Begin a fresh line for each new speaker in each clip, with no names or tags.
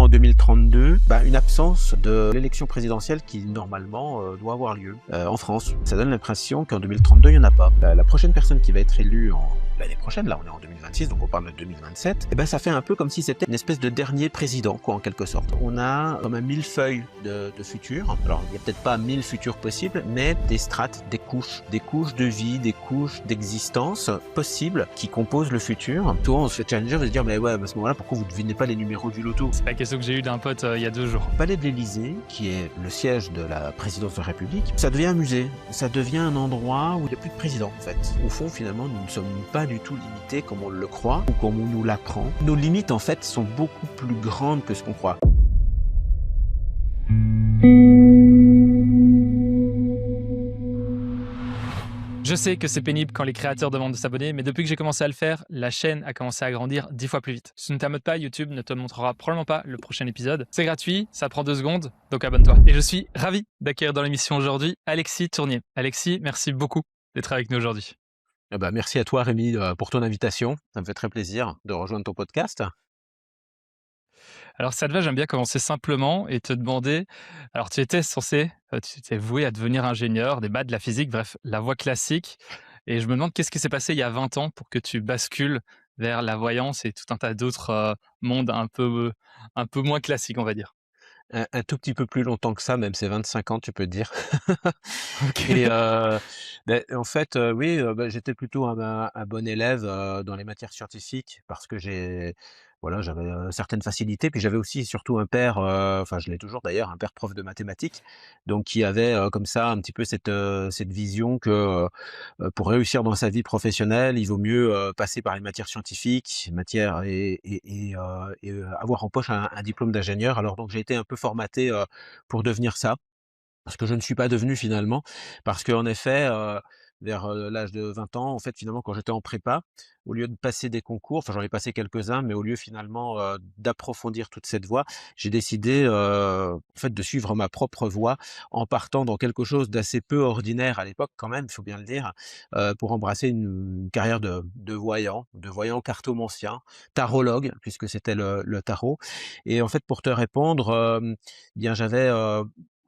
en 2032 une absence de l'élection présidentielle qui normalement doit avoir lieu en France. Ça donne l'impression qu'en 2032, il n'y en a pas. La prochaine personne qui va être élue l'année prochaine, là on est en 2026, donc on parle de 2027, et ça fait un peu comme si c'était une espèce de dernier président, quoi, en quelque sorte. On a comme un millefeuille de futur. Alors il n'y a peut-être pas 1000 futurs possibles, mais des strates, des couches de vie, des couches d'existence possibles qui composent le futur. Souvent on se fait challenger, on se dire mais ouais, à ce moment-là, pourquoi vous ne devinez pas les numéros du loto?
C'est la question que j'ai eue d'un pote il y a 2 jours.
Le palais de l'Élysée, qui est le siège de la présidence de la République, ça devient un musée. Ça devient un endroit où il n'y a plus de président, en fait. Au fond, finalement, nous ne sommes pas du tout limités comme on le croit ou comme on nous l'apprend. Nos limites, en fait, sont beaucoup plus grandes que ce qu'on croit.
Je sais que c'est pénible quand les créateurs demandent de s'abonner, mais depuis que j'ai commencé à le faire, la chaîne a commencé à grandir 10 fois plus vite. Si tu ne t'abonnes pas, YouTube ne te montrera probablement pas le prochain épisode. C'est gratuit, ça prend 2 secondes, donc abonne-toi. Et je suis ravi d'accueillir dans l'émission aujourd'hui Alexis Tournier. Alexis, merci beaucoup d'être avec nous aujourd'hui.
Merci à toi, Rémi, pour ton invitation. Ça me fait très plaisir de rejoindre ton podcast.
Alors, ça te va, j'aime bien commencer simplement et te demander, alors tu étais voué à devenir ingénieur, des maths, de la physique, bref, la voie classique. Et je me demande qu'est-ce qui s'est passé il y a 20 ans pour que tu bascules vers la voyance et tout un tas d'autres mondes un peu moins classiques, on va dire.
Un tout petit peu plus longtemps que ça, même c'est 25 ans, tu peux dire. Et
Ok.
en fait, oui, j'étais plutôt un bon élève, dans les matières scientifiques parce que j'avais, certaines facilités. Puis j'avais aussi surtout un père, enfin je l'ai toujours d'ailleurs, un père prof de mathématiques, donc qui avait, comme ça un petit peu cette vision que, pour réussir dans sa vie professionnelle, il vaut mieux, passer par les matières scientifiques, matières avoir en poche un diplôme d'ingénieur. Alors donc j'ai été un peu formaté, pour devenir ça. Ce que je ne suis pas devenu finalement, parce qu'en effet, vers, l'âge de 20 ans, en fait, finalement, quand j'étais en prépa, au lieu de passer des concours, enfin, j'en ai passé quelques-uns, mais au lieu finalement, d'approfondir toute cette voie, j'ai décidé, en fait, de suivre ma propre voie en partant dans quelque chose d'assez peu ordinaire à l'époque quand même, il faut bien le dire, pour embrasser une carrière de voyant cartomancien, tarologue, puisque c'était le tarot. Et en fait, pour te répondre, bien j'avais,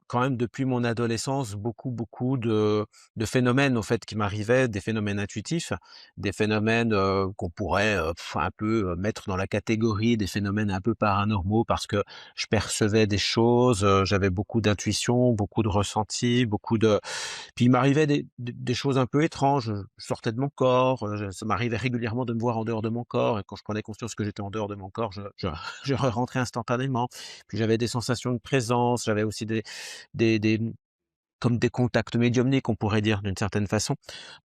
quand même depuis mon adolescence beaucoup de phénomènes en fait qui m'arrivaient, des phénomènes intuitifs, des phénomènes, qu'on pourrait, un peu, mettre dans la catégorie des phénomènes un peu paranormaux parce que je percevais des choses, j'avais beaucoup d'intuition, beaucoup de ressenti, puis il m'arrivait des choses un peu étranges, je sortais de mon corps, ça m'arrivait régulièrement de me voir en dehors de mon corps et quand je prenais conscience que j'étais en dehors de mon corps, je rentrais instantanément. Puis j'avais des sensations de présence, j'avais aussi des comme des contacts médiumniques, on pourrait dire d'une certaine façon.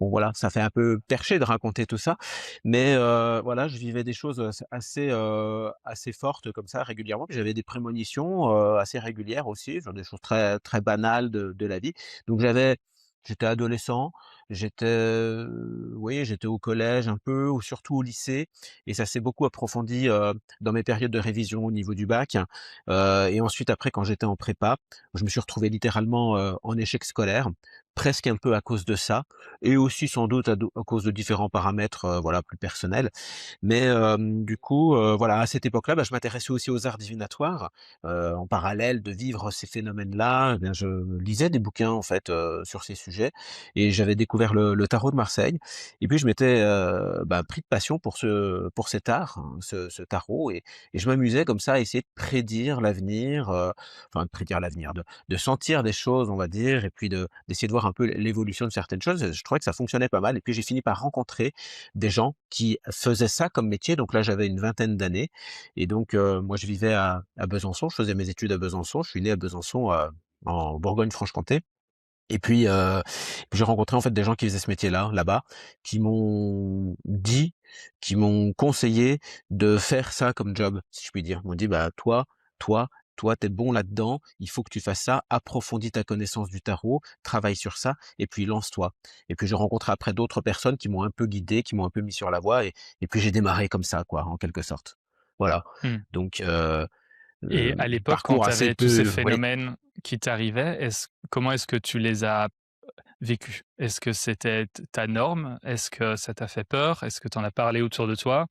Bon voilà, ça fait un peu perché de raconter tout ça, mais voilà, je vivais des choses, assez fortes comme ça régulièrement. Puis j'avais des prémonitions, assez régulières aussi, genre des choses très très banales de la vie. Donc j'étais adolescent, j'étais au collège un peu ou surtout au lycée et ça s'est beaucoup approfondi, dans mes périodes de révision au niveau du bac, et ensuite après quand j'étais en prépa, je me suis retrouvé littéralement, en échec scolaire, presque un peu à cause de ça et aussi sans doute à cause de différents paramètres, voilà, plus personnels. Mais, du coup, voilà, à cette époque-là, je m'intéressais aussi aux arts divinatoires. En parallèle de vivre ces phénomènes-là, eh bien, je lisais des bouquins, en fait, sur ces sujets et j'avais découvert le tarot de Marseille et puis je m'étais, pris de passion pour cet art, hein, ce tarot et je m'amusais comme ça à essayer de prédire l'avenir, enfin de prédire l'avenir, de sentir des choses, on va dire et puis d'essayer de voir un peu l'évolution de certaines choses. Je trouvais que ça fonctionnait pas mal et puis j'ai fini par rencontrer des gens qui faisaient ça comme métier. Donc là, j'avais une vingtaine d'années et donc moi je vivais à Besançon, je faisais mes études à Besançon, je suis né à Besançon, en Bourgogne-Franche-Comté et puis j'ai rencontré en fait des gens qui faisaient ce métier-là, là-bas, qui m'ont dit, qui m'ont conseillé de faire ça comme job, si je puis dire. Ils m'ont dit: toi toi, tu bon là-dedans, il faut que tu fasses ça, approfondis ta connaissance du tarot, travaille sur ça et puis lance-toi». Et puis j'ai rencontré après d'autres personnes qui m'ont un peu guidé, qui m'ont un peu mis sur la voie et puis j'ai démarré comme ça quoi, en quelque sorte. Voilà.
Hmm.
Donc
Et à l'époque, quand
parcours
tu
assez
avais tous ces
peu oui.
phénomènes qui t'arrivaient, comment est-ce que tu les as vécus? Est-ce que c'était ta norme? Est-ce que ça t'a fait peur? Est-ce que tu en as parlé autour de toi?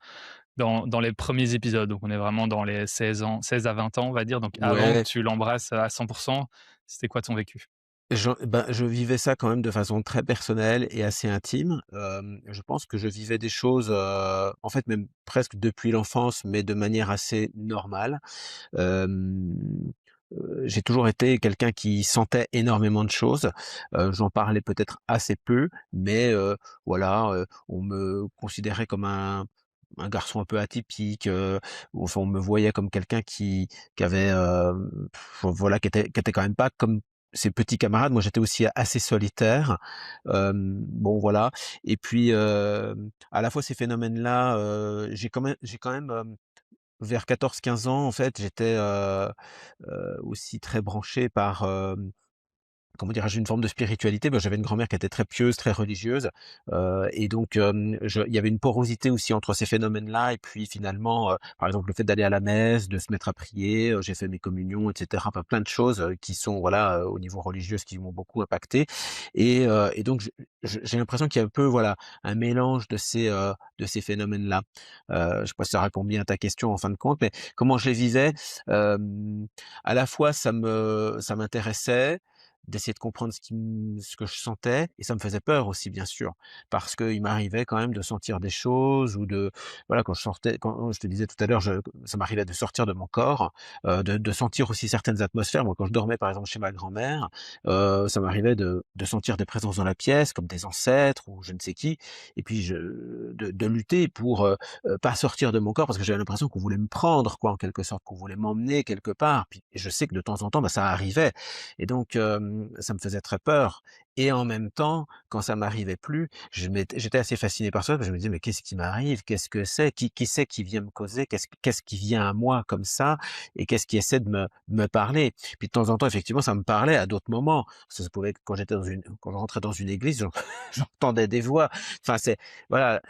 Dans les premiers épisodes, donc on est vraiment dans les 16 ans, 16 à 20 ans, on va dire, donc avant que
Ouais,
tu l'embrasses à 100. C'était quoi ton vécu?
je vivais ça quand même de façon très personnelle et assez intime. Je pense que je vivais des choses, en fait, même presque depuis l'enfance, mais de manière assez normale. Hem, j'ai toujours été quelqu'un qui sentait énormément de choses. J'en parlais peut-être assez peu, mais voilà, on me considérait comme un garçon un peu atypique, enfin on me voyait comme quelqu'un qui avait, voilà, qui était quand même pas comme ses petits camarades. Moi, j'étais aussi assez solitaire. Bon voilà et puis, à la fois ces phénomènes-là, j'ai quand même, vers 14-15 ans, en fait, j'étais, aussi très branché par, comment dirais-je? Une forme de spiritualité. Bah, j'avais une grand-mère qui était très pieuse, très religieuse, et donc je il y avait une porosité aussi entre ces phénomènes-là et puis finalement, par exemple, le fait d'aller à la messe, de se mettre à prier, j'ai fait mes communions et cetera, enfin plein de choses, qui sont voilà, au niveau religieux, qui m'ont beaucoup impacté et donc j'ai l'impression qu'il y a un peu, voilà, un mélange de ces phénomènes-là. Je sais pas si ça répond bien à ta question en fin de compte, mais comment je les vivais? Hem, à la fois ça m'intéressait, d'essayer de comprendre ce que je sentais et ça me faisait peur aussi bien sûr. Parce qu'il m'arrivait quand même de sentir des choses ou de voilà quand je te disais tout à l'heure, ça m'arrivait de sortir de mon corps, de sentir aussi certaines atmosphères. Moi, quand je dormais par exemple chez ma grand-mère, ça m'arrivait de sentir des présences dans la pièce comme des ancêtres ou je ne sais qui et puis de lutter pour, pas sortir de mon corps parce que j'avais l'impression qu'on voulait me prendre quoi en quelque sorte, qu'on voulait m'emmener quelque part. Puis je sais que de temps en temps, bah, ça arrivait et donc ça me faisait très peur et en même temps, quand ça m'arrivait plus, j'étais assez fasciné par ça, parce que je me disais: «Mais qu'est-ce qui m'arrive? Qu'est-ce que c'est? Qui c'est qui vient me causer? Qu'est-ce qui vient à moi comme ça? Et qu'est-ce qui essaie de me parler?» Puis de temps en temps, effectivement, ça me parlait à d'autres moments. Ça pouvait être quand je rentrais dans une église, j'entendais des voix. Enfin, voilà,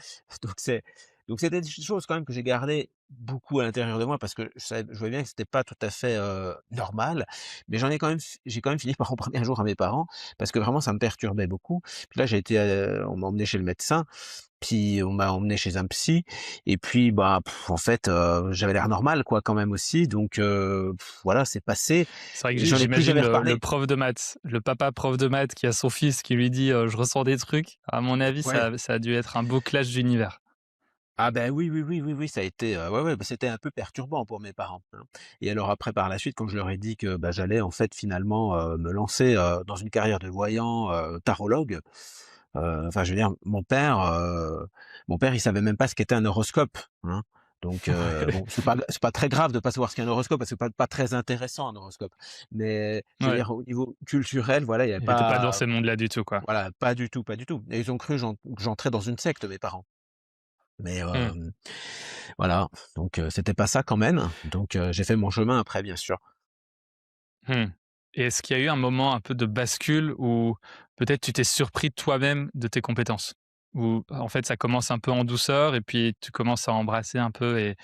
donc c'était des choses quand même que j'ai gardées beaucoup à l'intérieur de moi parce que je voyais bien que c'était pas tout à fait, normal. Mais j'ai quand même fini par en parler un jour à mes parents parce que vraiment ça me perturbait beaucoup. Puis là, on m'a emmené chez le médecin, puis on m'a emmené chez un psy et puis, bah, en fait, j'avais l'air normal quoi quand même aussi donc voilà, c'est passé.
C'est vrai que
J'en ai plus
j'imagine
jamais
le
reparlé.
prof de maths, le papa prof de maths qui a son fils qui lui dit, «Je ressens des trucs». À mon avis,
Ouais.
ça a dû être un beau clash d'univers.
Ah ben oui, oui, oui, oui, oui, ça a été, ouais, ouais, bah, c'était un peu perturbant pour mes parents, hein et alors après par la suite quand je leur ai dit que, bah, j'allais en fait finalement, me lancer, dans une carrière de voyant, tarologue, enfin je veux dire mon père il savait même pas ce qu'était un horoscope, hein. Donc
Ouais,
bon c'est pas très grave de pas savoir ce qu'est un horoscope parce que c'est pas très intéressant un horoscope. Mais je veux
ouais.
dire au niveau culturel, voilà, il y avait
Il était pas dans
pas
ce monde-là du tout, quoi.
voilà, pas du tout, pas du tout et ils ont cru que j'entrais dans une secte mes parents. Mais
Mmh.
voilà, donc c'était pas ça quand même, donc j'ai fait mon chemin après bien sûr.
Mmh. Et est-ce qu'il y a eu un moment un peu de bascule où peut-être tu t'es surpris toi-même de tes compétences? Où en fait ça commence un peu en douceur et puis tu commences à embrasser un peu et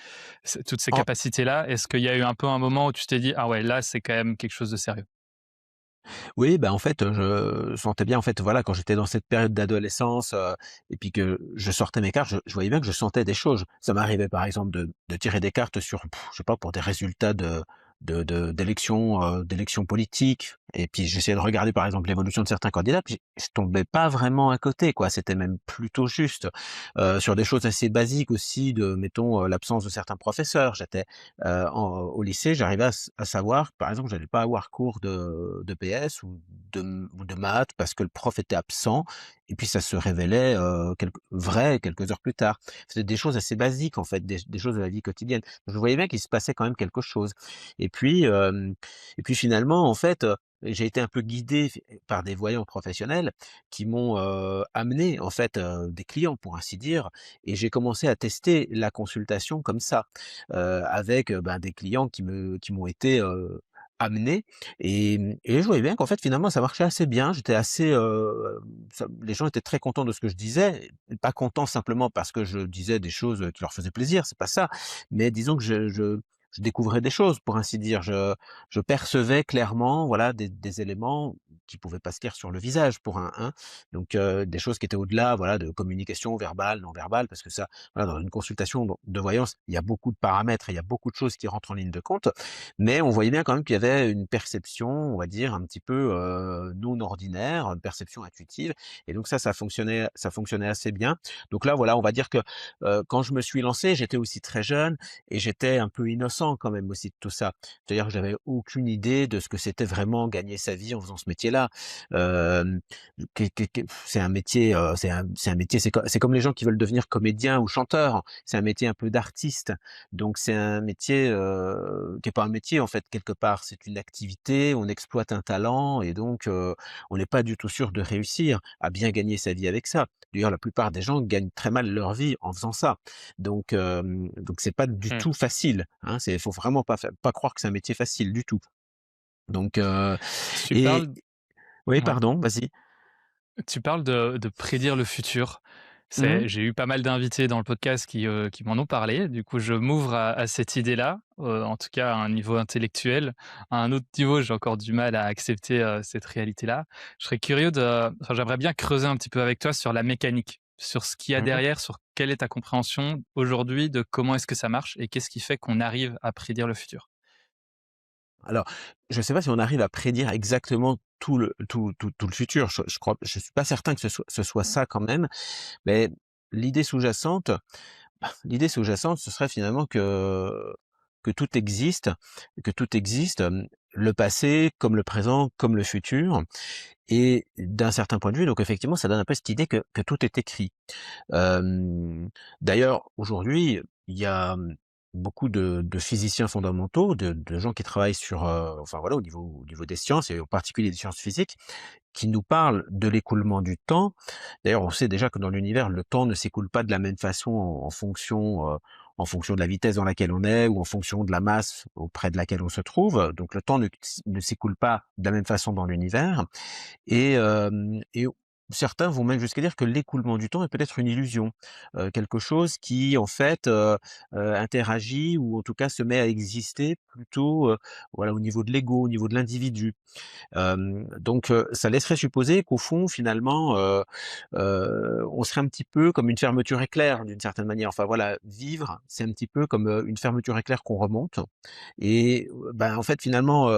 toutes ces
En
capacités-là. Est-ce qu'il y a eu un peu un moment où tu t'es dit: «Ah ouais, là, c'est quand même quelque chose de sérieux»?
Oui, bah, en fait, je sentais bien en fait, voilà, quand j'étais dans cette période d'adolescence, et puis que je sortais mes cartes, je voyais bien que je sentais des choses. Ça m'arrivait par exemple de tirer des cartes sur, je sais pas, pour des résultats d'élections politiques et puis j'essayais de regarder par exemple l'évolution de certains candidats, puis je tombais pas vraiment à côté quoi, c'était même plutôt juste. Sur des choses assez basiques aussi de mettons, l'absence de certains professeurs. Au lycée, j'arrivais à savoir, par exemple, j'allais pas avoir cours de PS ou de maths parce que le prof était absent et puis ça se révélait, vrai quelques heures plus tard. C'était des choses assez basiques en fait, des choses de la vie quotidienne. Je voyais bien qu'il se passait quand même quelque chose et puis, finalement en fait, j'ai été un peu guidé par des voyants professionnels qui m'ont, amené en fait, des clients pour ainsi dire et j'ai commencé à tester la consultation comme ça avec, ben, des clients qui m'ont été, amenés et je voyais bien qu'en fait, finalement, ça marchait assez bien. J'étais assez, les gens étaient très contents de ce que je disais, et pas contents simplement parce que je disais des choses, qui leur faisaient plaisir, c'est pas ça. Mais disons que je découvrais des choses, pour ainsi dire. Je percevais clairement, voilà, des éléments qui pouvaient pas se lire sur le visage pour un donc des choses qui étaient au-delà, voilà, de communication verbale, non verbale, parce que ça, voilà, dans une consultation de voyance, il y a beaucoup de paramètres, et il y a beaucoup de choses qui rentrent en ligne de compte, mais on voyait bien quand même qu'il y avait une perception, on va dire, un petit peu, non ordinaire, une perception intuitive, et donc ça fonctionnait assez bien. Donc là, voilà, on va dire que, quand je me suis lancé, j'étais aussi très jeune et j'étais un peu innocent quand même aussi de tout ça. C'est-à-dire que j'avais aucune idée de ce que c'était vraiment gagner sa vie en faisant ce métier-là. Hem, que c'est un métier, c'est un métier, c'est comme les gens qui veulent devenir comédien ou chanteur. C'est un métier un peu d'artiste. Donc c'est un métier, qui est pas un métier en fait quelque part, c'est une activité, on exploite un talent et donc on n'est pas du tout sûr de réussir à bien gagner sa vie avec ça. D'ailleurs, la plupart des gens gagnent très mal leur vie en faisant ça. Donc c'est pas du
Mmh.
tout facile, hein, faut vraiment pas croire que c'est un métier facile du tout. Donc
Tu
et
parles
oui,
ouais,
pardon, vas-y.
tu parles de prédire le futur.
Mmh.
J'ai eu pas mal d'invités dans le podcast qui m'en ont parlé. Du coup, je m'ouvre à cette idée-là, en tout cas à un niveau intellectuel. À un autre niveau, j'ai encore du mal à accepter, cette réalité-là. Je serais curieux j'aimerais bien creuser un petit peu avec toi sur la mécanique, sur ce qu'il y a
Mmh.
derrière, sur quelle est ta compréhension aujourd'hui de comment est-ce que ça marche et qu'est-ce qui fait qu'on arrive à prédire le futur?
Alors, je ne sais pas si on arrive à prédire exactement tout le futur. Je suis pas certain que ce soit ça quand même, mais l'idée sous-jacente l'idée sous-jacente, ce serait finalement que tout existe, le passé comme le présent, comme le futur, et d'un certain point de vue, donc effectivement, ça donne un peu cette idée que tout est écrit. Hem, D'ailleurs, aujourd'hui, il y a, beaucoup de physiciens fondamentaux, de gens qui travaillent sur, enfin voilà, au niveau des sciences et en particulier des sciences physiques, qui nous parlent de l'écoulement du temps. D'ailleurs, on sait déjà que dans l'univers, le temps ne s'écoule pas de la même façon en fonction de la vitesse dans laquelle on est ou en fonction de la masse auprès de laquelle on se trouve. Donc le temps ne s'écoule pas de la même façon dans l'univers. Et certains vont même jusqu'à dire que l'écoulement du temps est peut-être une illusion, quelque chose qui en fait, interagit ou en tout cas se met à exister plutôt, voilà, au niveau de l'ego, au niveau de l'individu. Donc ça laisserait supposer qu'au fond finalement, on serait un petit peu comme une fermeture éclair d'une certaine manière. Enfin voilà, vivre, c'est un petit peu comme, une fermeture éclair qu'on remonte et ben, en fait finalement,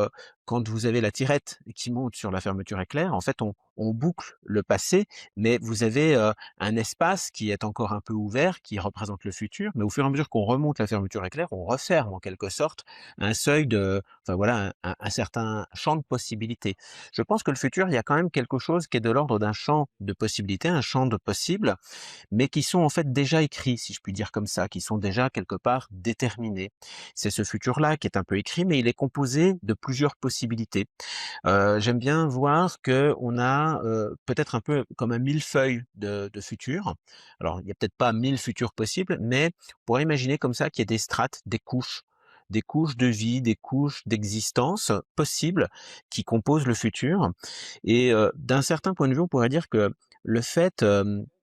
quand vous avez la tirette qui monte sur la fermeture éclair, en fait on boucle le passé, mais vous avez, un espace qui est encore un peu ouvert, qui représente le futur, mais au fur et à mesure qu'on remonte la fermeture éclair, on referme en quelque sorte un seuil de enfin voilà, un certain champ de possibilités. Je pense que le futur, il y a quand même quelque chose qui est de l'ordre d'un champ de possibilités, un champ de possibles, mais qui sont en fait déjà écrits, si je puis dire comme ça, qui sont déjà quelque part déterminés. C'est ce futur-là qui est un peu écrit, mais il est composé de plusieurs possibilités. J'aime bien voir qu'on a, peut-être un peu comme un millefeuille de futurs. Alors, il y a peut-être pas 1000 futurs possibles, mais on pourrait imaginer comme ça qu'il y a des strates, des couches de vie, des couches d'existence possibles qui composent le futur. Et d'un certain point de vue, on pourrait dire que le fait,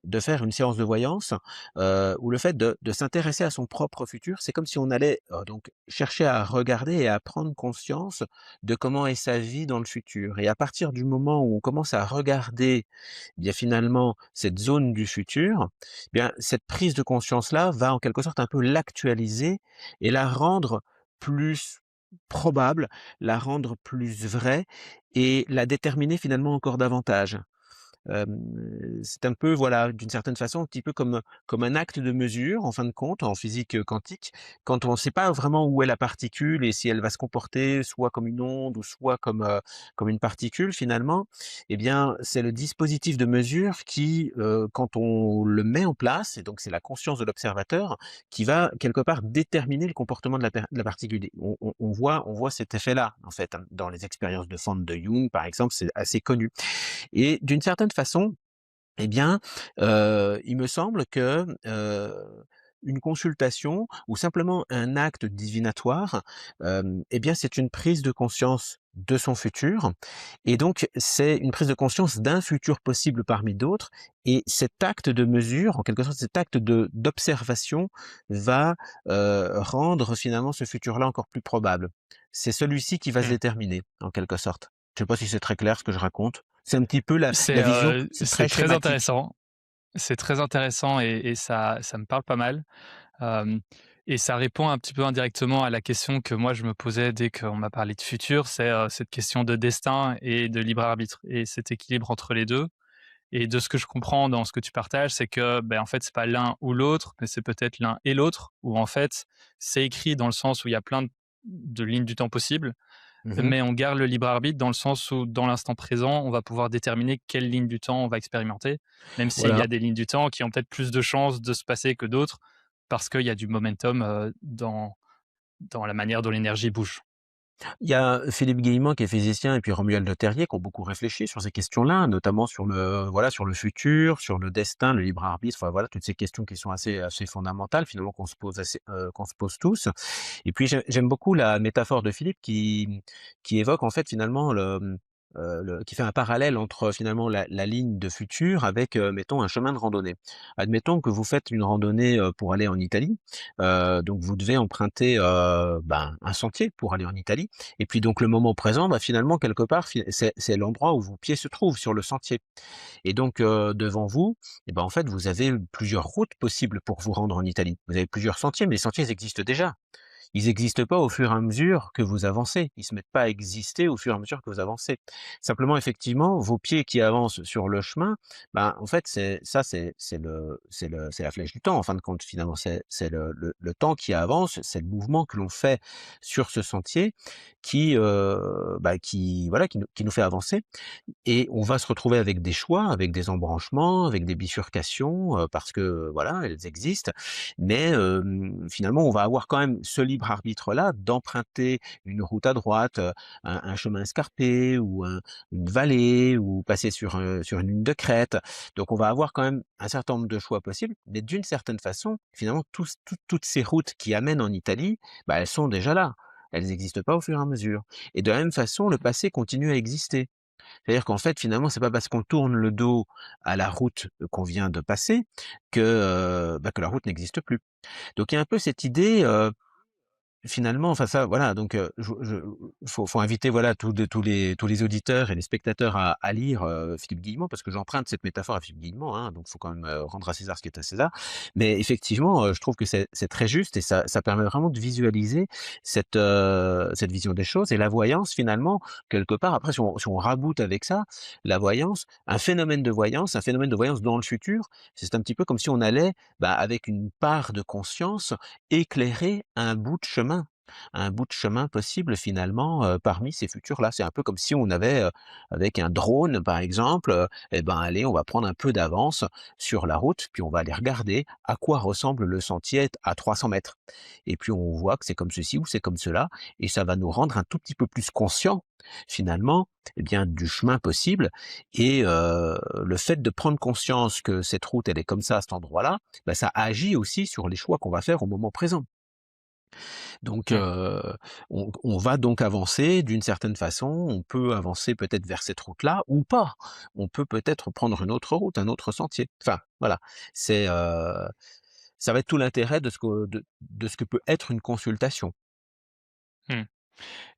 de faire une séance de voyance, ou le fait de s'intéresser à son propre futur, c'est comme si on allait, donc chercher à regarder et à prendre conscience de comment est sa vie dans le futur. Et à partir du moment où on commence à regarder, eh bien finalement cette zone du futur, eh bien cette prise de conscience-là va en quelque sorte un peu l'actualiser et la rendre plus probable, la rendre plus vraie et la déterminer finalement encore davantage. C'est un peu, voilà, d'une certaine façon, un petit peu comme un acte de mesure, en fin de compte, en physique, quantique. Quand on ne sait pas vraiment où est la particule et si elle va se comporter soit comme une onde ou soit comme une particule finalement, eh bien, c'est le dispositif de mesure qui, quand on le met en place et donc c'est la conscience de l'observateur, qui va quelque part déterminer le comportement de la particule. Et on voit cet effet-là, en fait, hein, dans les expériences de Fand de Jung, par exemple, c'est assez connu. Et d'une certaine façon, eh bien, il me semble que, une consultation ou simplement un acte divinatoire, eh bien, c'est une prise de conscience de son futur et donc c'est une prise de conscience d'un futur possible parmi d'autres et cet acte de mesure, en quelque sorte, cet acte de d'observation va, rendre finalement ce futur-là encore plus probable. C'est celui-ci qui va se
Mmh.
déterminer, en quelque sorte. Je sais pas si c'est très clair ce que je raconte? C'est un petit peu la
C'est,
vision, c'est
c'est
très
très
schématique.
intéressant. C'est très intéressant et ça me parle pas mal. Hem et ça répond un petit peu indirectement à la question que moi je me posais dès qu'on m'a parlé de futur, c'est, cette question de destin et de libre arbitre et cet équilibre entre les 2. Et de ce que je comprends dans ce que tu partages, c'est que, en fait, c'est pas l'un ou l'autre, mais c'est peut-être l'un et l'autre, où en fait, c'est écrit dans le sens où il y a plein de lignes du temps possibles,
Mmh.
mais on garde le libre arbitre dans le sens où, dans l'instant présent, on va pouvoir déterminer quelle ligne du temps on va expérimenter, même s'il y
Voilà.
a des lignes du temps qui ont peut-être plus de chances de se passer que d'autres, parce qu'il y a du momentum, dans la manière dont l'énergie bouge.
Il y a Philippe Guillemot qui est physicien et puis Romuald Le Terrier qui ont beaucoup réfléchi sur ces questions-là, notamment sur le voilà, sur le futur, sur le destin, le libre arbitre, enfin voilà, toutes ces questions qui sont assez fondamentales finalement qu'on se pose tous. Et puis j'aime beaucoup la métaphore de Philippe qui évoque en fait finalement qui fait un parallèle entre finalement la ligne de futur avec, mettons un chemin de randonnée. Admettons que vous faites une randonnée, pour aller en Italie, donc vous devez emprunter, un sentier pour aller en Italie et puis donc le moment présent, finalement quelque part c'est l'endroit où vos pieds se trouvent sur le sentier et donc devant vous et en fait vous avez plusieurs routes possibles pour vous rendre en Italie. Vous avez plusieurs sentiers, mais les sentiers ils existent déjà. Ils n'existent pas au fur et à mesure que vous avancez. Ils se mettent pas à exister au fur et à mesure que vous avancez. Simplement, effectivement, vos pieds qui avancent sur le chemin, en fait, c'est la flèche du temps, en fin de compte, finalement. C'est le temps qui avance, c'est le mouvement que l'on fait sur ce sentier qui nous fait avancer et on va se retrouver avec des choix, avec des embranchements, avec des bifurcations, parce que voilà, elles existent. Mais finalement, on va avoir quand même ce libre arbitre-là d'emprunter une route à droite, un chemin escarpé ou une vallée ou passer sur une ligne de crête. Donc on va avoir quand même un certain nombre de choix possibles, mais d'une certaine façon, finalement, toutes ces routes qui amènent en Italie, elles sont déjà là. Elles n'existent pas au fur et à mesure. Et de la même façon, le passé continue à exister. C'est-à-dire qu'en fait, finalement, c'est pas parce qu'on tourne le dos à la route qu'on vient de passer que la route n'existe plus. Donc il y a un peu cette idée, finalement, enfin ça, voilà, donc faut inviter, voilà, tous les auditeurs et les spectateurs à lire, Philippe Guillemot parce que j'emprunte cette métaphore à Philippe Guillemot, hein, donc faut quand même, rendre à César ce qui est à César. Mais effectivement, je trouve que c'est très juste et ça permet vraiment de visualiser cette vision des choses et la voyance finalement, quelque part, après si on raboute avec ça, la voyance, un phénomène de voyance dans le futur, c'est un petit peu comme si on allait, avec une part de conscience éclairer un bout de chemin possible finalement, parmi ces futurs-là. C'est un peu comme si on avait, avec un drone par exemple, allez, on va prendre un peu d'avance sur la route, puis on va aller regarder à quoi ressemble le sentier à 300 mètres. Et puis on voit que c'est comme ceci ou c'est comme cela et ça va nous rendre un tout petit peu plus conscients finalement, du chemin possible et le fait de prendre conscience que cette route elle est comme ça à cet endroit-là, ça agit aussi sur les choix qu'on va faire au moment présent. Donc
Mmh.
on va donc avancer d'une certaine façon, on peut avancer peut-être vers cette route-là ou pas. On peut peut-être prendre une autre route, un autre sentier. Enfin voilà, c'est, ça va être tout l'intérêt de ce que peut être une consultation.
Mmh.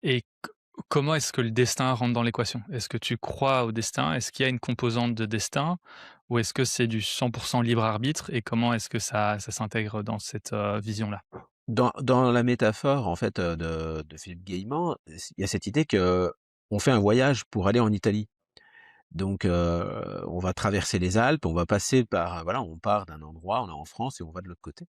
Et comment est-ce que le destin rentre dans l'équation? Est-ce que tu crois au destin? Est-ce qu'il y a une composante de destin? Ou est-ce que c'est du 100% libre arbitre? Et comment est-ce que ça s'intègre dans cette, vision-là?
Dans la métaphore en fait, de Philippe Guillemot, il y a cette idée que on fait un voyage pour aller en Italie. Donc on va traverser les Alpes, on va passer par voilà, on part d'un endroit, on est en France et on va de l'autre côté.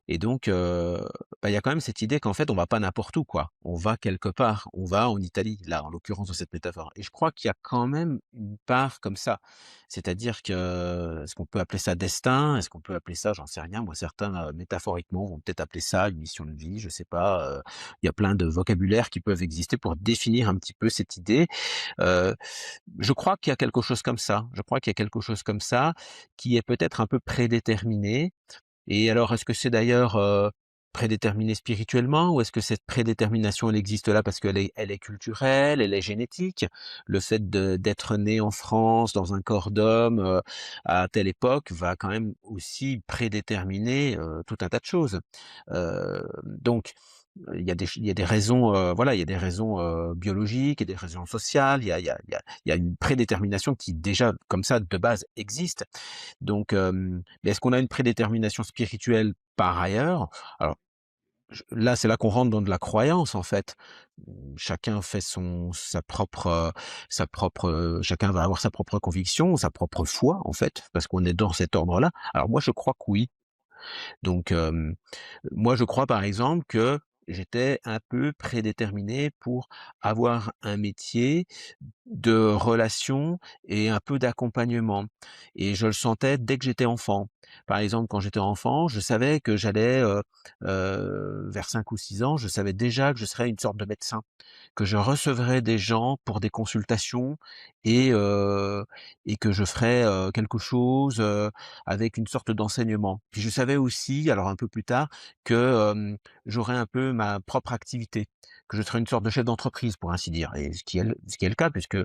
Et donc il y a quand même cette idée qu'en fait, on va pas n'importe où, quoi. On va quelque part, on va en Italie, là, en l'occurrence dans cette métaphore. Et je crois qu'il y a quand même une part comme ça. C'est-à-dire que, est-ce qu'on peut appeler ça destin? Est-ce qu'on peut appeler ça, j'en sais rien, moi certains, métaphoriquement vont peut-être appeler ça une mission de vie, je sais pas, il y a plein de vocabulaires qui peuvent exister pour définir un petit peu cette idée. Heu, je crois qu'il y a quelque chose comme ça. Je crois qu'il y a quelque chose comme ça, qui est peut-être un peu prédéterminé et alors est-ce que c'est d'ailleurs, prédéterminé spirituellement ou est-ce que cette prédétermination, elle existe là parce qu'elle est culturelle, elle est génétique? Le fait d'être né en France dans un corps d'homme, à telle époque va quand même aussi prédéterminer, tout un tas de choses. Donc il y a des raisons, voilà, il y a des raisons, biologiques et des raisons sociales. Il y a une prédétermination qui déjà, comme ça, de base, existe. Donc, mais est-ce qu'on a une prédétermination spirituelle par ailleurs? Alors, là, c'est là qu'on rentre dans de la croyance, en fait. Chacun fait chacun va avoir sa propre conviction, sa propre foi, en fait, parce qu'on est dans cet ordre-là. Alors moi, je crois que oui. Donc, moi, je crois, par exemple, que j'étais un peu prédéterminé pour avoir un métier de relation et un peu d'accompagnement et je le sentais dès que j'étais enfant. Par exemple, quand j'étais enfant, je savais que j'allais, vers 5 ou 6 ans, je savais déjà que je serais une sorte de médecin, que je recevrais des gens pour des consultations et heu et que je ferais, quelque chose, avec une sorte d'enseignement. Puis je savais aussi, alors un peu plus tard, que, j'aurais un peu ma propre activité, que je serais une sorte de chef d'entreprise pour ainsi dire et ce qui est le cas puisque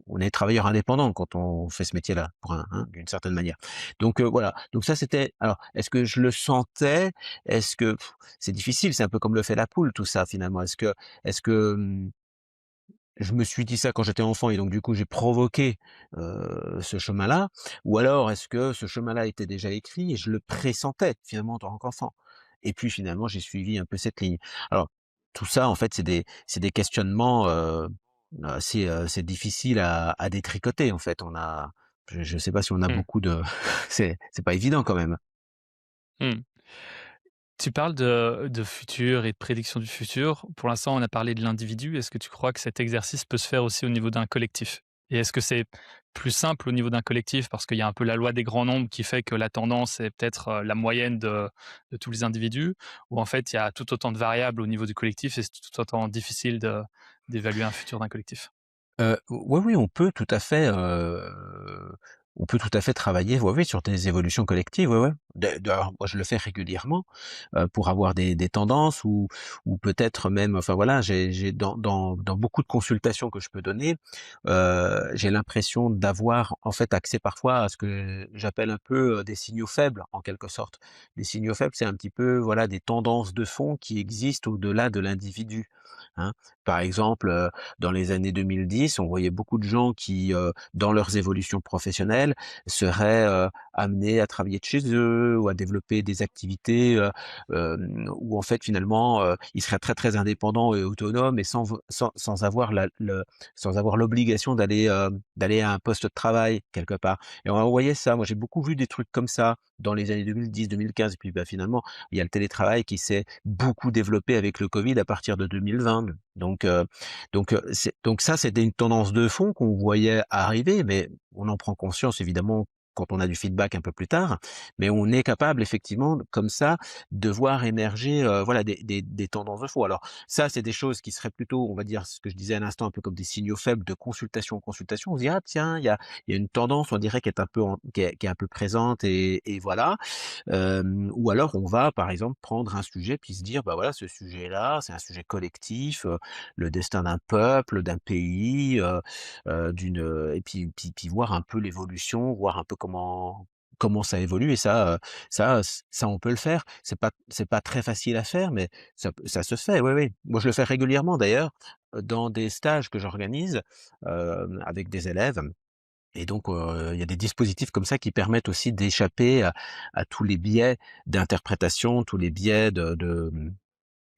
on est travailleur indépendant quand on fait ce métier-là, pour d'une certaine manière. Donc voilà, donc ça c'était alors est-ce que je le sentais? Est-ce que c'est difficile, c'est un peu comme le fait la poule tout ça finalement. Est-ce que je me suis dit ça quand j'étais enfant et donc du coup j'ai provoqué, ce chemin-là? Ou alors est-ce que ce chemin-là était déjà écrit et je le pressentais finalement en tant qu'enfant? Et puis finalement j'ai suivi un peu cette ligne. Alors tout ça en fait c'est des questionnements, c'est difficile à détricoter en fait. Je sais pas si on a
Mmh.
beaucoup de c'est pas évident quand même.
Mmh. Tu parles de futur et de prédiction du futur. Pour l'instant, on a parlé de l'individu. Est-ce que tu crois que cet exercice peut se faire aussi au niveau d'un collectif? Et est-ce que c'est plus simple au niveau d'un collectif parce qu'il y a un peu la loi des grands nombres qui fait que la tendance est peut-être, la moyenne de tous les individus? Ou en fait, il y a tout autant de variables au niveau du collectif et c'est tout autant difficile d'évaluer un futur d'un collectif?
Oui, oui, on peut tout à fait travailler, oui, oui, sur des évolutions collectives, ouais, ouais. D'ailleurs, moi, je le fais régulièrement, pour avoir des tendances ou peut-être même enfin voilà, j'ai dans beaucoup de consultations que je peux donner, j'ai l'impression d'avoir, en fait, accès parfois à ce que j'appelle un peu, des signaux faibles, en quelque sorte. Les signaux faibles, c'est un petit peu, voilà, des tendances de fond qui existent au-delà de l'individu, hein. Par exemple, dans les années 2010, on voyait beaucoup de gens qui, dans leurs évolutions professionnelles, seraient, amenés à travailler de chez eux ou à développer des activités, où en fait finalement, ils seraient très, très indépendants et autonomes et sans avoir sans avoir l'obligation d'aller à un poste de travail quelque part et on voyait ça. Moi, j'ai beaucoup vu des trucs comme ça dans les années 2010-2015 et puis, bah, finalement, il y a le télétravail qui s'est beaucoup développé avec le Covid à partir de 2020. Donc ça, c'était une tendance de fond qu'on voyait arriver, mais on en prend conscience évidemment quand on a du feedback un peu plus tard, mais on est capable effectivement comme ça de voir émerger, voilà des tendances de fond. Alors ça, c'est des choses qui seraient plutôt, on va dire, ce que je disais à l'instant, un peu comme des signaux faibles de consultation en consultation. On se dit: «Ah tiens, il y a une tendance, on dirait, qui est un peu présente et voilà». Ou alors on va, par exemple, prendre un sujet puis se dire: «Bah, voilà, ce sujet-là, c'est un sujet collectif, le destin d'un peuple, d'un pays, et puis voir un peu l'évolution, voir un peu comment ça évolue et ça on peut le faire. C'est pas très facile à faire, mais ça se fait, oui, oui. Moi, je le fais régulièrement d'ailleurs, dans des stages que j'organise, avec des élèves et donc il y a des dispositifs comme ça qui permettent aussi d'échapper à tous les biais d'interprétation, tous les biais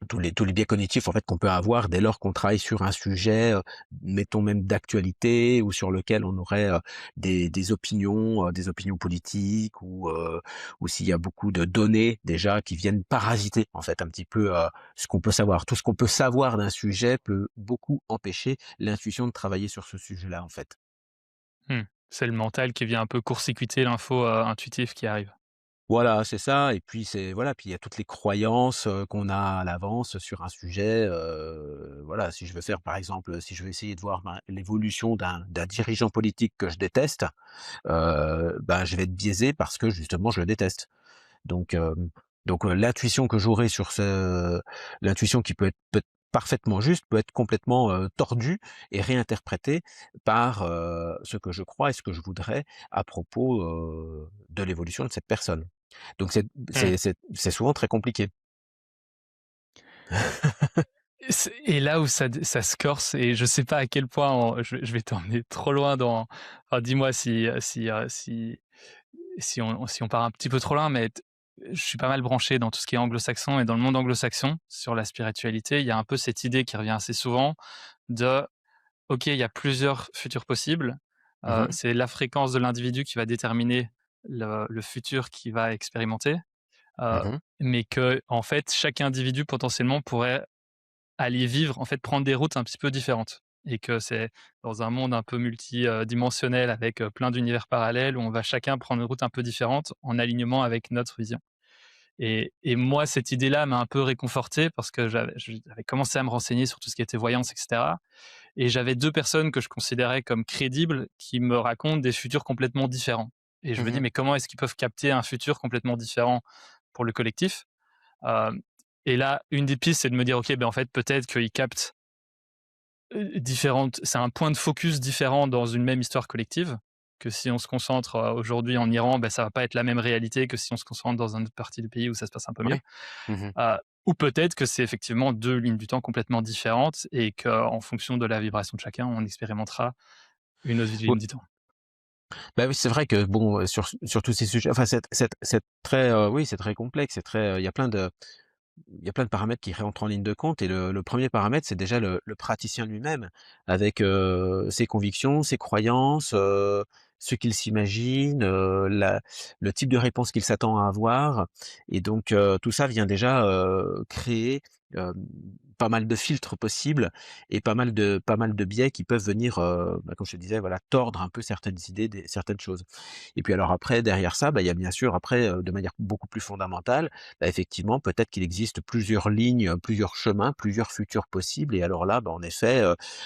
tous les biais cognitifs en fait qu'on peut avoir dès lors qu'on travaille sur un sujet, mettons même d'actualité ou sur lequel on aurait, des opinions politiques ou s'il y a beaucoup de données déjà qui viennent parasiter en fait un petit peu, ce qu'on peut savoir. Tout ce qu'on peut savoir d'un sujet peut beaucoup empêcher l'intuition de travailler sur ce sujet-là en fait.
Mmh. C'est le mental qui vient un peu court-circuiter l'info, intuitive qui arrive.
Voilà, c'est ça et puis puis il y a toutes les croyances, qu'on a à l'avance sur un sujet, voilà, si je veux faire par exemple, si je veux essayer de voir l'évolution d'un dirigeant politique que je déteste, bah, je vais être biaisé parce que justement je le déteste. Donc Donc l'intuition que j'aurai sur l'intuition qui peut être parfaitement juste, peut être complètement, tordue et réinterprétée par, ce que je crois et ce que je voudrais à propos, de l'évolution de cette personne. Donc
Mmh.
c'est souvent très compliqué.
Et là où ça se corse et je sais pas à quel point je vais t'emmener trop loin dans enfin dis-moi si on part un petit peu trop loin, mais je suis pas mal branché dans tout ce qui est anglo-saxon et dans le monde anglo-saxon, sur la spiritualité, il y a un peu cette idée qui revient assez souvent de: «OK, il y a plusieurs futurs possibles,
Mmh mh.
c'est la fréquence de l'individu qui va déterminer le futur qu'il va expérimenter», heu,
Mmh.
mais que en fait, chaque individu potentiellement pourrait aller vivre, en fait, prendre des routes un petit peu différentes et que c'est dans un monde un peu multidimensionnel avec, plein d'univers parallèles où on va chacun prendre une route un peu différente en alignement avec notre vision et moi, cette idée-là m'a un peu réconforté parce que j'avais commencé à me renseigner sur tout ce qui était voyance et cetera et j'avais 2 personnes que je considérais comme crédibles qui me racontent des futurs complètement différents et je me dis:
Mmh.
«Mais comment est-ce qu'ils peuvent capter un futur complètement différent pour le collectif?» Hem et là, une des pistes, c'est de me dire: «OK, ben, en fait, peut-être qu'ils captent, différentes c'est un point de focus différent dans une même histoire collective, que si on se concentre, aujourd'hui en Iran, ben ça va pas être la même réalité que si on se concentre dans une autre partie du pays où ça se passe un peu mieux».
Oui. Mmh.
Ou peut-être que c'est effectivement 2 lignes du temps complètement différentes et qu'en fonction de la vibration de chacun, on expérimentera une autre ligne du temps.
Bah, oui, c'est vrai que bon, sur tous ces sujets, enfin, c'est très, oui, c'est très complexe, c'est très, il y a plein de paramètres qui rentrent en ligne de compte et le 1er paramètre, c'est déjà le praticien lui-même avec, ses convictions, ses croyances, ce qu'il s'imagine, le type de réponse qu'il s'attend à avoir et donc tout ça vient déjà, créer, hem, pas mal de filtres possibles et pas mal de biais qui peuvent venir, bah, comme je te disais, voilà, tordre un peu certaines idées, certaines choses et puis alors après derrière ça, bah, il y a bien sûr après, de manière beaucoup plus fondamentale, bah, effectivement, peut-être qu'il existe plusieurs lignes, plusieurs chemins, plusieurs futurs possibles et alors là, bah, en effet,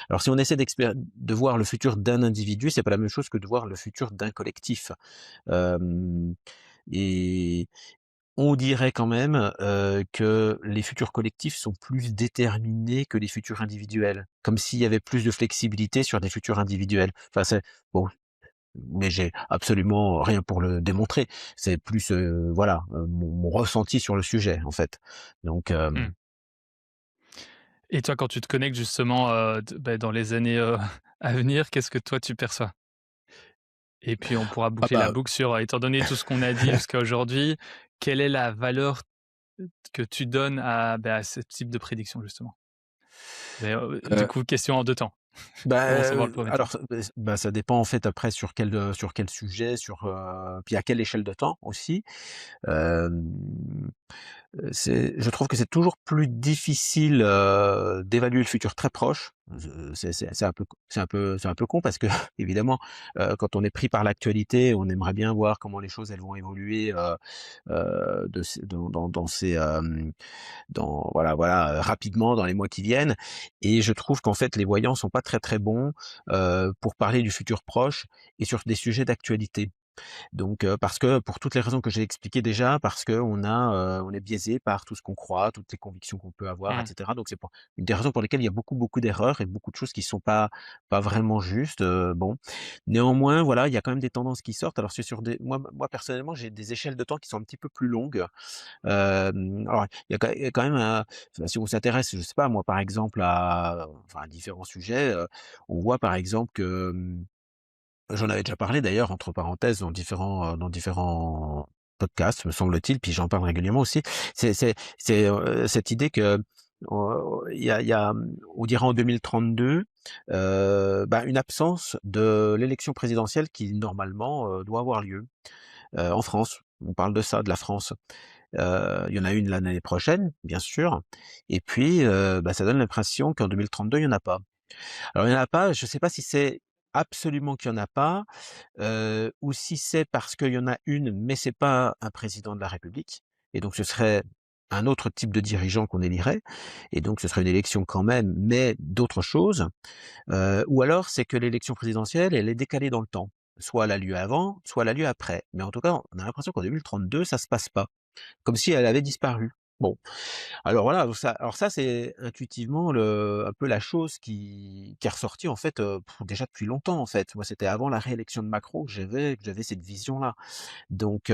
alors si on essaie de voir le futur d'un individu, c'est pas la même chose que de voir le futur d'un collectif. Hem et on dirait quand même, que les futurs collectifs sont plus déterminés que les futurs individuels, comme s'il y avait plus de flexibilité sur des futurs individuels. Enfin, c'est bon, mais j'ai absolument rien pour le démontrer. C'est plus, voilà, mon ressenti sur le sujet, en fait. Donc,
Mmh. Et toi, quand tu te connectes justement, dans les années, à venir, qu'est-ce que toi tu perçois? Et puis on pourra
ah
boucler la
bah,
boucle sur, étant donné tout ce qu'on a dit jusqu'à aujourd'hui, quelle est la valeur que tu donnes à ce type de prédiction justement? Mais, du
heu,
coup, question en 2 temps.
bah,
Commençons par le premier temps.
alors, ça dépend en fait après sur quel sujet, puis à quelle échelle de temps aussi. Hem je trouve que c'est toujours plus difficile, d'évaluer le futur très proche. C'est un peu con parce que évidemment, quand on est pris par l'actualité, on aimerait bien voir comment les choses elles vont évoluer, de ces dans ces, voilà, rapidement dans les mois qui viennent et je trouve qu'en fait les voyants sont pas très, très bons, pour parler du futur proche et sur des sujets d'actualité. Donc, parce que pour toutes les raisons que j'ai expliquées déjà, parce on est biaisé par tout ce qu'on croit, toutes les convictions qu'on peut avoir et
Mmh.
cetera. Donc c'est pour une des raisons pour lesquelles il y a beaucoup, beaucoup d'erreurs et beaucoup de choses qui sont pas vraiment justes, bon. Néanmoins, voilà, il y a quand même des tendances qui sortent. Alors c'est sur des moi personnellement, j'ai des échelles de temps qui sont un petit peu plus longues. Alors il y a quand même enfin, si on s'intéresse, je sais pas moi, par exemple à différents sujets, on voit par exemple que, j'en avais déjà parlé d'ailleurs entre parenthèses dans différents podcasts, me semble-t-il, puis j'en parle régulièrement aussi. C'est cette idée que, on dirait en 2032, bah, une absence de l'élection présidentielle qui normalement, doit avoir lieu, en France. On parle de ça, de la France. Il y en a une l'année prochaine, bien sûr et puis, bah, ça donne l'impression qu'en 2032, il y en a pas. Alors il y en a pas, je sais pas si c'est absolument qu'il y en a pas, ou si c'est parce qu'il y en a une, mais c'est pas un président de la République et donc ce serait un autre type de dirigeant qu'on élirait et donc ce serait une élection quand même, mais d'autre chose, ou alors c'est que l'élection présidentielle, elle est décalée dans le temps. Soit elle a lieu avant, soit elle a lieu après. Mais en tout cas, on a l'impression qu'en 2032, ça se passe pas. comme si elle avait disparu. Bon, alors voilà, donc ça c'est intuitivement un peu la chose qui est ressortie en fait, déjà depuis longtemps en fait. Moi, c'était avant la réélection de Macron que j'avais cette vision-là. Donc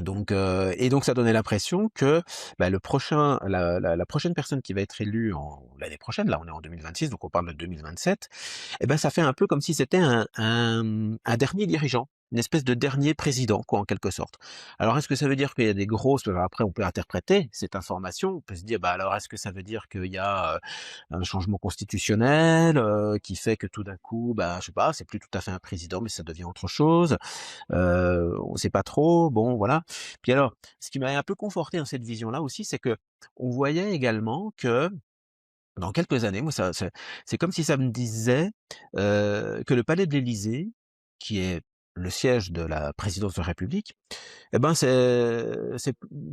donc ça donnait l'impression que, bah, la prochaine personne qui va être élue l'année prochaine, là on est en 2026, donc on parle de 2027, et ben ça fait un peu comme si c'était un dernier dirigeant, une espèce de dernier président quoi, en quelque sorte. Alors est-ce que ça veut dire qu'il y a des grosses après on peut interpréter cette information, on peut se dire: «Bah, alors est-ce que ça veut dire qu'il y a, un changement constitutionnel, qui fait que tout d'un coup, bah, je sais pas, c'est plus tout à fait un président, mais ça devient autre chose?» On sait pas trop, bon voilà. Puis alors, ce qui m'a un peu conforté dans cette vision-là aussi, c'est que on voyait également que dans quelques années, moi c'est comme si ça me disait, que le palais de l'Élysée, qui est le siège de la présidence de la République, et ben c'est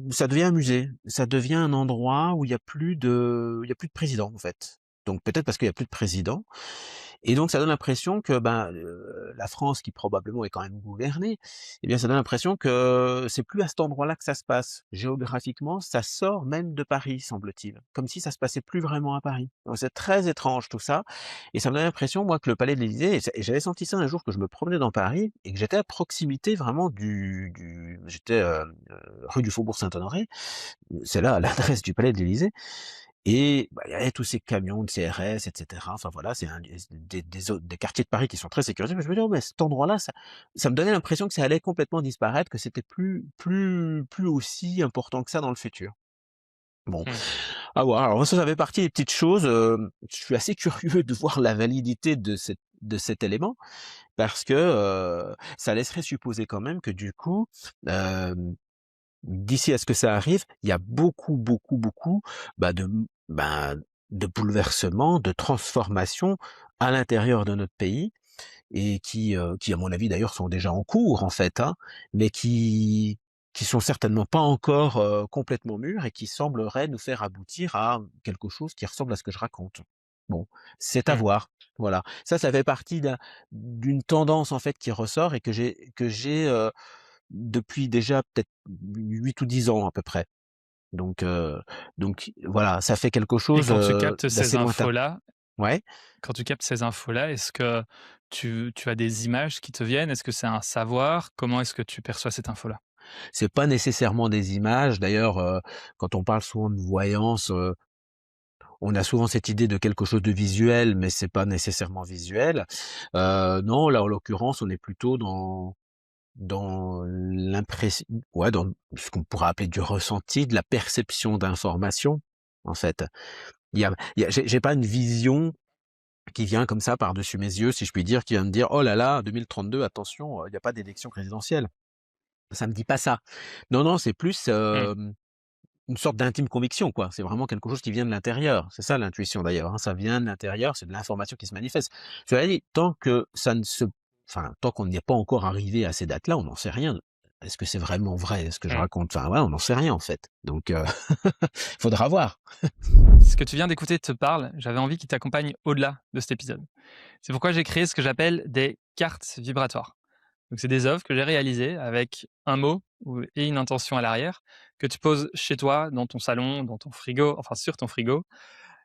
ça devient un musée. Ça devient un endroit où il y a plus de président en fait. Donc peut-être parce qu'il y a plus de président et donc ça donne l'impression que, ben, la France qui probablement est quand même gouvernée, eh bien ça donne l'impression que c'est plus à cet endroit-là que ça se passe. Géographiquement, ça sort même de Paris, semble-t-il. Comme si ça se passait plus vraiment à Paris. Donc c'est très étrange tout ça et ça me donne l'impression moi que le palais de l'Élysée et j'avais senti ça un jour que je me promenais dans Paris et que j'étais à proximité vraiment j'étais, rue du Faubourg Saint-Honoré, c'est là l'adresse du palais de l'Élysée et bah, il y avait tous ces camions de CRS et cetera. Enfin voilà, c'est des quartiers de Paris qui sont très sécurisés. Mais je me dis: «Oh mais cet endroit-là, ça me donnait l'impression que ça allait complètement disparaître, que c'était plus aussi important que ça dans le futur». Bon,
Mmh.
à voir. Alors ça fait partie des petites choses, je suis assez curieux de voir la validité de cet élément parce que, ça laisserait supposer quand même que du coup, hem d'ici à ce que ça arrive, il y a beaucoup, beaucoup, beaucoup, bah, de bouleversements, de transformations à l'intérieur de notre pays et qui à mon avis d'ailleurs sont déjà en cours en fait, hein, mais qui sont certainement pas encore, complètement mûrs et qui sembleraient nous faire aboutir à quelque chose qui ressemble à ce que je raconte. Bon, c'est à
Mmh.
voir, voilà. Ça fait partie d'une tendance en fait qui ressort et que j'ai depuis déjà peut-être 8 ou 10 ans à peu près. Donc heu, donc voilà, ça fait quelque
Et
chose,
quand tu captes ces
d'assez lointain.
infos-là
Ouais,
est-ce que tu as des images qui te viennent? Est-ce que c'est un savoir? Comment est-ce que tu perçois cette info-là?
c'est pas nécessairement des images. D'ailleurs, quand on parle souvent de voyance, on a souvent cette idée de quelque chose de visuel, mais c'est pas nécessairement visuel. Non, là, en l'occurrence, on est plutôt dans l'impression ouais, dans ce qu'on pourrait appeler du ressenti, de la perception d'informations, en fait. J'ai pas une vision qui vient comme ça par-dessus mes yeux, si je puis dire, qui vient me dire: «Oh là là, 2032, attention, il y a pas d'élection présidentielle». Ça me dit pas ça. Non, non, c'est plus,
Mmh.
une sorte d'intime conviction, quoi. C'est vraiment quelque chose qui vient de l'intérieur. C'est ça l'intuition d'ailleurs, hein, ça vient de l'intérieur, c'est de l'information qui se manifeste. Cela dit, tant qu'on n'y est pas encore arrivé à ces dates-là, on n'en sait rien. Est-ce que c'est vraiment vrai, ce que je
Mmh.
raconte? Enfin, ouais, on n'en sait rien en fait. Donc faudra voir.
Ce que tu viens d'écouter te parle, j'avais envie qu'il t'accompagne au-delà de cet épisode. C'est pourquoi j'ai créé ce que j'appelle des cartes vibratoires. Donc c'est des œuvres que j'ai réalisées avec un mot et une intention à l'arrière, que tu poses chez toi, dans ton salon, dans ton frigo, enfin sur ton frigo,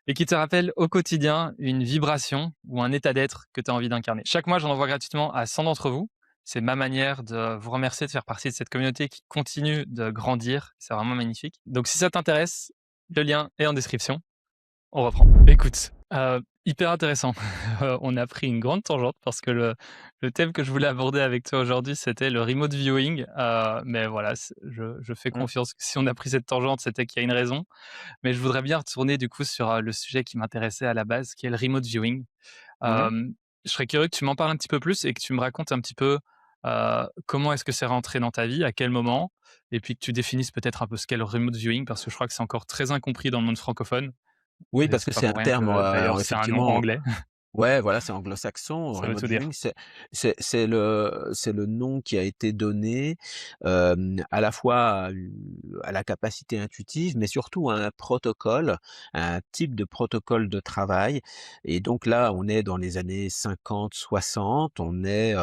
et qui te rappellent au quotidien une vibration ou un état d'être que tu as envie d'incarner. Chaque mois, j'en envoie gratuitement à 100 d'entre vous. C'est ma manière de vous remercier de faire partie de cette communauté qui continue de grandir. C'est vraiment magnifique. Donc si ça t'intéresse, le lien est en description. On reprend. Écoute, hyper intéressant. On a pris une grande tangente parce que le thème que je voulais aborder avec toi aujourd'hui, c'était le remote viewing, mais voilà, je fais
Mmh,
confiance que si on a pris cette tangente, c'était qu'il y a une raison. Mais je voudrais bien retourner du coup sur, le sujet qui m'intéressait à la base, qui est le remote viewing.
mmh.
Je serais curieux que tu m'en parles un petit peu plus et que tu me racontes un petit peu, comment est-ce que c'est rentré dans ta vie, à quel moment? Et puis que tu définisses peut-être un peu ce qu'est le remote viewing parce que je crois que c'est encore très incompris dans le monde francophone.
Oui,
Et
parce que
c'est pas
c'est
pour
un
rien
terme,
que d'ailleurs c'est un nom
effectivement.
anglais.
Ouais, voilà, c'est anglo-saxon.
Ça veut
Remote
tout dire.
viewing, c'est le nom qui a été donné, à la fois à la capacité intuitive, mais surtout à un protocole, à un type de protocole de travail. Et donc là, on est dans les années 50-60, on est,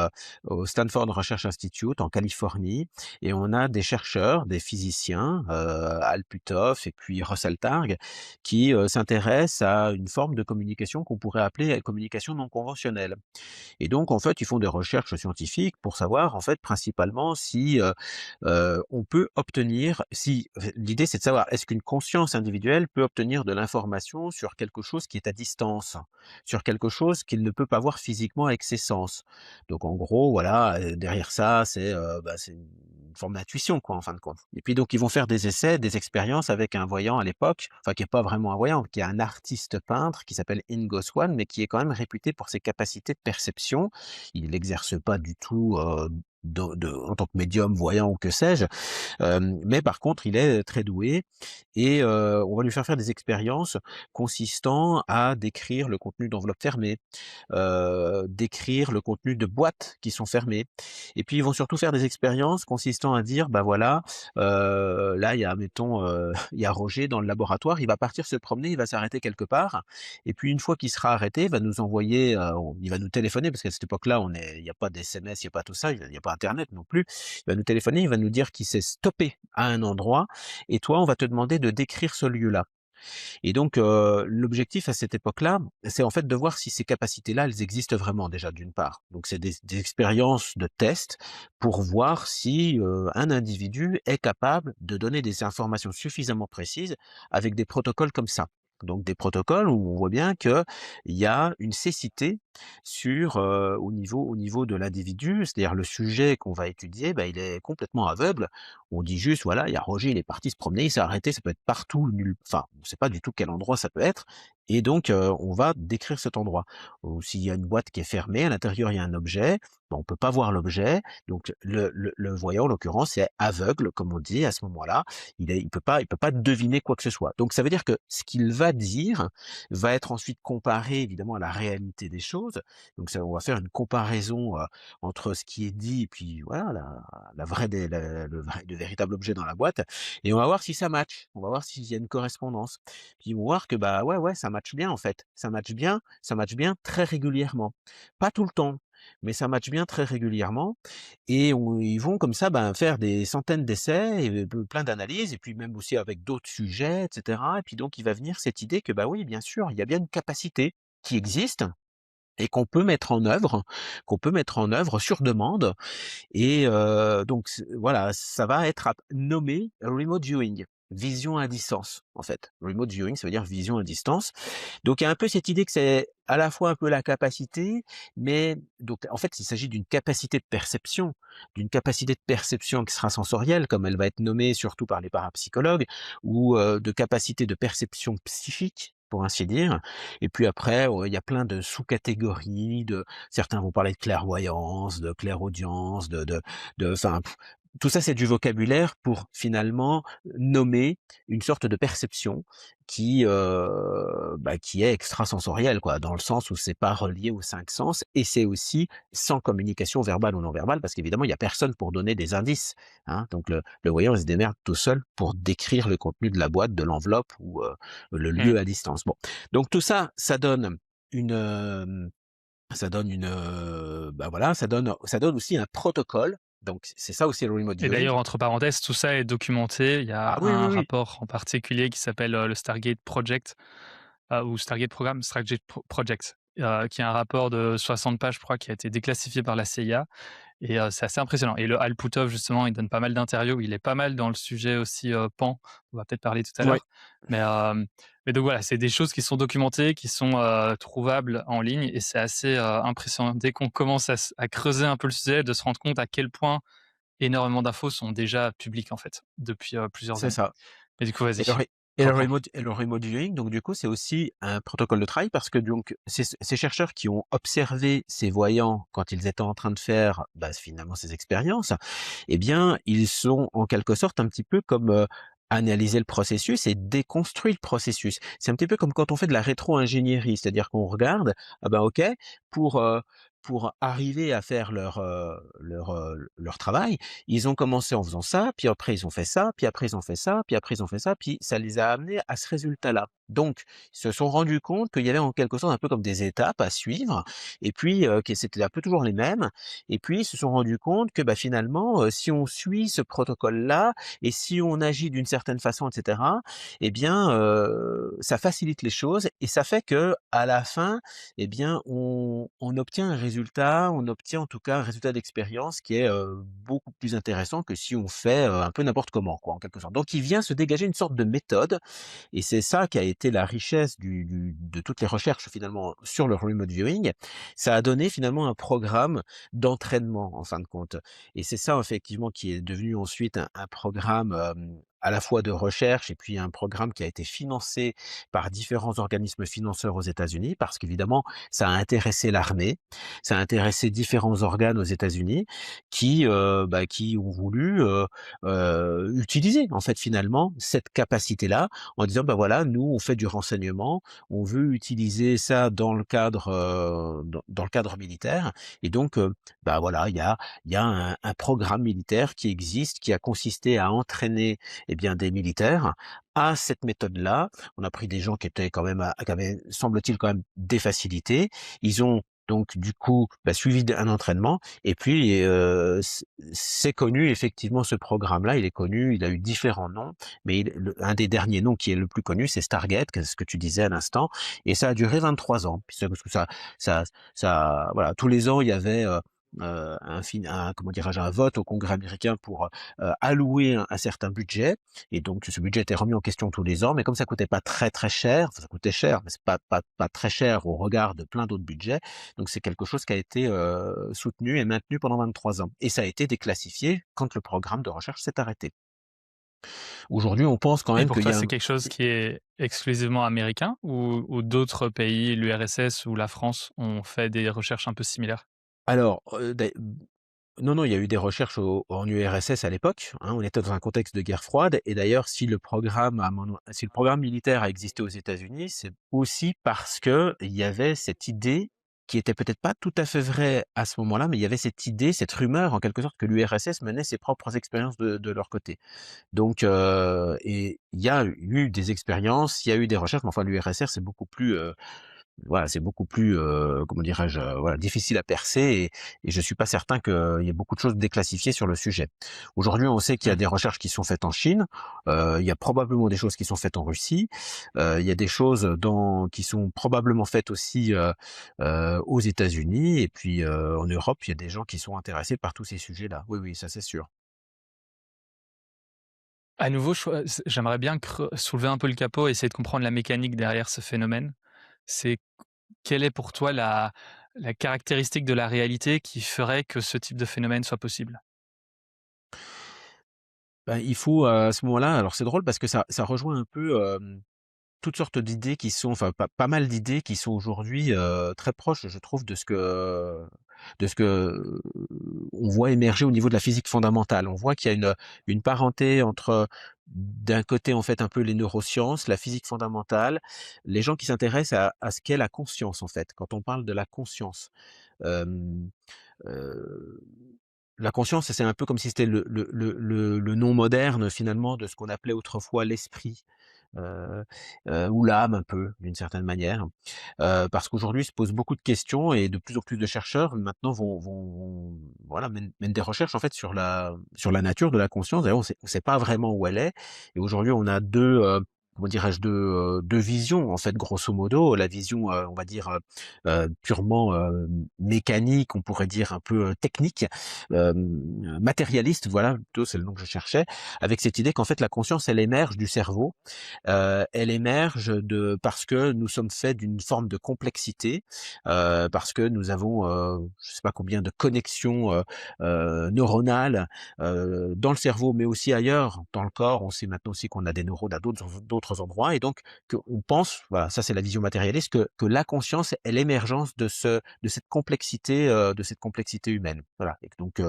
au Stanford Research Institute en Californie, et on a des chercheurs, des physiciens, Al Puthoff et puis Russell Targ, qui, s'intéressent à une forme de communication qu'on pourrait appeler communication non conventionnelle. Et donc en fait, ils font des recherches scientifiques pour savoir en fait principalement si, on peut obtenir si l'idée c'est de savoir est-ce qu'une conscience individuelle peut obtenir de l'information sur quelque chose qui est à distance, sur quelque chose qu'il ne peut pas voir physiquement avec ses sens. Donc en gros voilà, derrière ça c'est une forme d'intuition quoi en fin de compte. Et puis donc ils vont faire des essais, des expériences avec un voyant à l'époque, enfin qui est pas vraiment un voyant, qui est un artiste peintre qui s'appelle Ingo Swann, mais qui est quand même réputé pour ses capacités de perception. Il n'exerce pas du tout, en tant que médium, voyant ou que sais-je, mais par contre il est très doué et on va lui faire des expériences consistant à décrire le contenu d'enveloppes fermées, décrire le contenu de boîtes qui sont fermées. Et puis ils vont surtout faire des expériences consistant à dire, bah voilà, là il y a mettons, il y a Roger dans le laboratoire, il va partir se promener, il va s'arrêter quelque part et puis une fois qu'il sera arrêté, il va nous envoyer, il va nous téléphoner parce qu'à cette époque-là, il y a pas d'SMS, il y a pas tout ça, il y a pas internet non plus. Il va nous téléphoner, il va nous dire qu'il s'est stoppé à un endroit et toi on va te demander de décrire ce lieu-là. Et donc, l'objectif à cette époque-là, c'est en fait de voir si ces capacités-là, elles existent vraiment déjà d'une part. Donc c'est des expériences de test pour voir si, un individu est capable de donner des informations suffisamment précises avec des protocoles comme ça. Donc des protocoles où on voit bien qu'il y a une cécité sur, au niveau de l'individu, c'est-à-dire le sujet qu'on va étudier, bah, il est complètement aveugle. On dit juste, voilà, il y a Roger, il est parti se promener, il s'est arrêté, ça peut être partout, enfin, on ne sait pas du tout quel endroit ça peut être, et donc on va décrire cet endroit. Ou s'il y a une boîte qui est fermée, à l'intérieur il y a un objet, ben, on peut pas voir l'objet, donc le voyant en l'occurrence est aveugle, comme on dit à ce moment-là, il peut pas deviner quoi que ce soit. Donc ça veut dire que ce qu'il va dire va être ensuite comparé évidemment à la réalité des choses. Donc ça, on va faire une comparaison entre ce qui est dit et puis voilà la vraie le véritable objet dans la boîte et on va voir si ça match. On va voir s'il y a une correspondance. Puis ils vont voir que bah ouais, ouais, ça match bien en fait. Ça match bien très régulièrement. Pas tout le temps, mais ça match bien très régulièrement et ils vont comme ça, ben, faire des centaines d'essais et plein d'analyses et puis même aussi avec d'autres sujets et cetera et puis donc il va venir cette idée que, bah, oui, bien sûr, il y a bien une capacité qui existe et qu'on peut mettre en œuvre sur demande et donc voilà, ça va être nommé remote viewing, vision à distance, en fait. Remote viewing, ça veut dire vision à distance. Donc il y a un peu cette idée que c'est à la fois un peu la capacité, mais donc en fait, il s'agit d'une capacité de perception extrasensorielle, comme elle va être nommée surtout par les parapsychologues, ou de capacité de perception psychique, pour ainsi dire. Et puis après, il y a plein de sous-catégories, certains vont parler de clairvoyance, de clairaudience, enfin, tout ça, c'est du vocabulaire pour finalement nommer une sorte de perception qui est extrasensorielle, quoi, dans le sens où c'est pas relié aux 5 sens et c'est aussi sans communication verbale ou non verbale, parce qu'évidemment, il y a personne pour donner des indices, hein. Donc le voyant, il se démerde tout seul pour décrire le contenu de la boîte, de l'enveloppe ou, le
Mmh.
lieu à distance. Bon, donc tout ça, une, bah, voilà, ça donne aussi un protocole. Donc c'est ça aussi le remote
Et
viewing.
d'ailleurs, entre parenthèses, tout ça est documenté. Il y
Ah
a
oui, oui,
un
oui,
rapport en particulier qui s'appelle, le Stargate Project, ou Stargate Programme, Project, qui est un rapport de 60 pages, je crois, qui a été déclassifié par la CIA. Et c'est assez impressionnant. Et le Al Puthoff, justement, il donne pas mal d'interviews. Il est pas mal dans le sujet aussi, Pan, on va peut-être parler tout à
ouais.
l'heure. Mais mais donc voilà, c'est des choses qui sont documentées, qui sont, trouvables en ligne et c'est assez, impressionnant. Dès qu'on commence à creuser un peu le sujet, de se rendre compte à quel point énormément d'infos sont déjà publiques, en fait, depuis, plusieurs
C'est
années.
ça.
Mais du coup, vas-y,
Et le re et le
reprends.
remote et le remote viewing, donc du coup, c'est aussi un protocole de travail parce que donc ces chercheurs qui ont observé ces voyants quand ils étaient en train de faire, bah, finalement ces expériences, eh bien, ils sont en quelque sorte un petit peu comme, analyser le processus et déconstruit le processus. C'est un petit peu comme quand on fait de la rétro-ingénierie, c'est-à-dire qu'on regarde, ah ben OK, pour, pour arriver à faire leur travail, ils ont commencé en faisant ça, puis après ils ont fait ça, puis après ils ont fait ça, puis après ils ont fait ça, puis ça les a amenés à ce résultat-là. Donc, ils se sont rendus compte qu'il y avait en quelque sorte un peu comme des étapes à suivre et puis, que c'était un peu toujours les mêmes et puis ils se sont rendus compte que, bah, finalement, si on suit ce protocole-là et si on agit d'une certaine façon et cetera, eh bien, ça facilite les choses et ça fait que à la fin, eh bien, on obtient un résultat, on obtient en tout cas un résultat d'expérience qui est, beaucoup plus intéressant que si on fait, un peu n'importe comment quoi, en quelque sorte. Donc il vient se dégager une sorte de méthode et c'est ça qui a été la richesse de toutes les recherches finalement sur le remote viewing. Ça a donné finalement un programme d'entraînement en fin de compte et c'est ça effectivement qui est devenu ensuite un programme, à la fois de recherche et puis un programme qui a été financé par différents organismes financeurs aux États-Unis parce qu'évidemment ça a intéressé l'armée, ça a intéressé différents organes aux États-Unis qui ont voulu, utiliser en fait finalement cette capacité-là en disant: «Bah, voilà, nous on fait du renseignement, on veut utiliser ça dans le cadre, dans le cadre militaire et donc bah, voilà, il y a un programme militaire qui existe, qui a consisté à entraîner, eh bien, des militaires à cette méthode-là. On a pris des gens qui étaient quand même qui avaient, semble-t-il, quand même des facilités. Ils ont donc du coup, bah, suivi un entraînement et puis, c'est connu effectivement ce programme-là, il est connu, il a eu différents noms, mais un des derniers noms qui est le plus connu, c'est Stargate, que ce que tu disais à l'instant et ça a duré 23 ans. Puis c'est parce que ça voilà, tous les ans, il y avait, un comment dirais-je? Un vote au Congrès américain pour, allouer un certain budget et donc ce budget était remis en question tous les ans, mais comme ça coûtait pas très, très cher, enfin ça coûtait cher, mais c'est pas très cher au regard de plein d'autres budgets, donc c'est quelque chose qui a été, soutenu et maintenu pendant 23 ans et ça a été déclassifié quand le programme de recherche s'est arrêté. Aujourd'hui, on pense quand
Et
même
pour
qu'il y
toi,
a
c'est
un
quelque chose qui est exclusivement américain ou d'autres pays, l'URSS ou la France, ont fait des recherches un peu similaires?
alors, non, non, il y a eu des recherches en URSS à l'époque, hein, on était dans un contexte de guerre froide et d'ailleurs si le programme militaire a existé aux États-Unis, c'est aussi parce qu'il y avait cette idée qui était peut-être pas tout à fait vraie à ce moment-là, mais il y avait cette idée, cette rumeur en quelque sorte que l'URSS menait ses propres expériences de leur côté. Donc et il y a eu des expériences, il y a eu des recherches, mais enfin l'URSS c'est beaucoup plus, voilà, c'est beaucoup plus, comment dirais-je? Voilà, difficile à percer et je suis pas certain qu'il y ait beaucoup de choses déclassifiées sur le sujet. Aujourd'hui, on sait qu'il y a
Mmh.
des recherches qui sont faites en Chine, il y a probablement des choses qui sont faites en Russie, il y a des choses qui sont probablement faites aussi, aux États-Unis et puis, en Europe, il y a des gens qui sont intéressés par tous ces sujets-là. Oui, oui, ça c'est sûr.
À nouveau, j'aimerais bien soulever un peu le capot et essayer de comprendre la mécanique derrière ce phénomène. C'est quelle est pour toi la caractéristique de la réalité qui ferait que ce type de phénomène soit possible?
Bah, il faut, à ce moment-là alors c'est drôle parce que ça rejoint un peu, toutes sortes d'idées qui sont enfin pas mal d'idées qui sont aujourd'hui, très proches je trouve de ce que on voit émerger au niveau de la physique fondamentale. On voit qu'il y a une parenté entre, d'un côté en fait un peu les neurosciences, la physique fondamentale, les gens qui s'intéressent à ce qu'est la conscience en fait. Quand on parle de la conscience, hem, heu, la conscience c'est un peu comme si c'était le nom moderne finalement de ce qu'on appelait autrefois l'esprit heu ou l'âme un peu, d'une certaine manière. Parce qu'aujourd'hui se posent beaucoup de questions et de plus en plus de chercheurs maintenant voilà, mènent des recherches en fait sur la nature de la conscience. D'ailleurs on sait pas vraiment où elle est et aujourd'hui on a 2 comment dirais-je? 2 visions en fait grosso modo. La vision, on va dire, purement, mécanique, on pourrait dire un peu, technique, matérialiste, voilà, plutôt c'est le nom que je cherchais, avec cette idée qu'en fait la conscience elle émerge du cerveau. Elle émerge parce que nous sommes faits d'une forme de complexité, parce que nous avons, je sais pas combien de connexions, neuronales, dans le cerveau, mais aussi ailleurs dans le corps. On sait maintenant aussi qu'on a des neurones à d'autres d'autres endroits et donc qu'on pense, voilà, ça c'est la vision matérialiste, que la conscience est l'émergence de cette complexité humaine. Voilà et que donc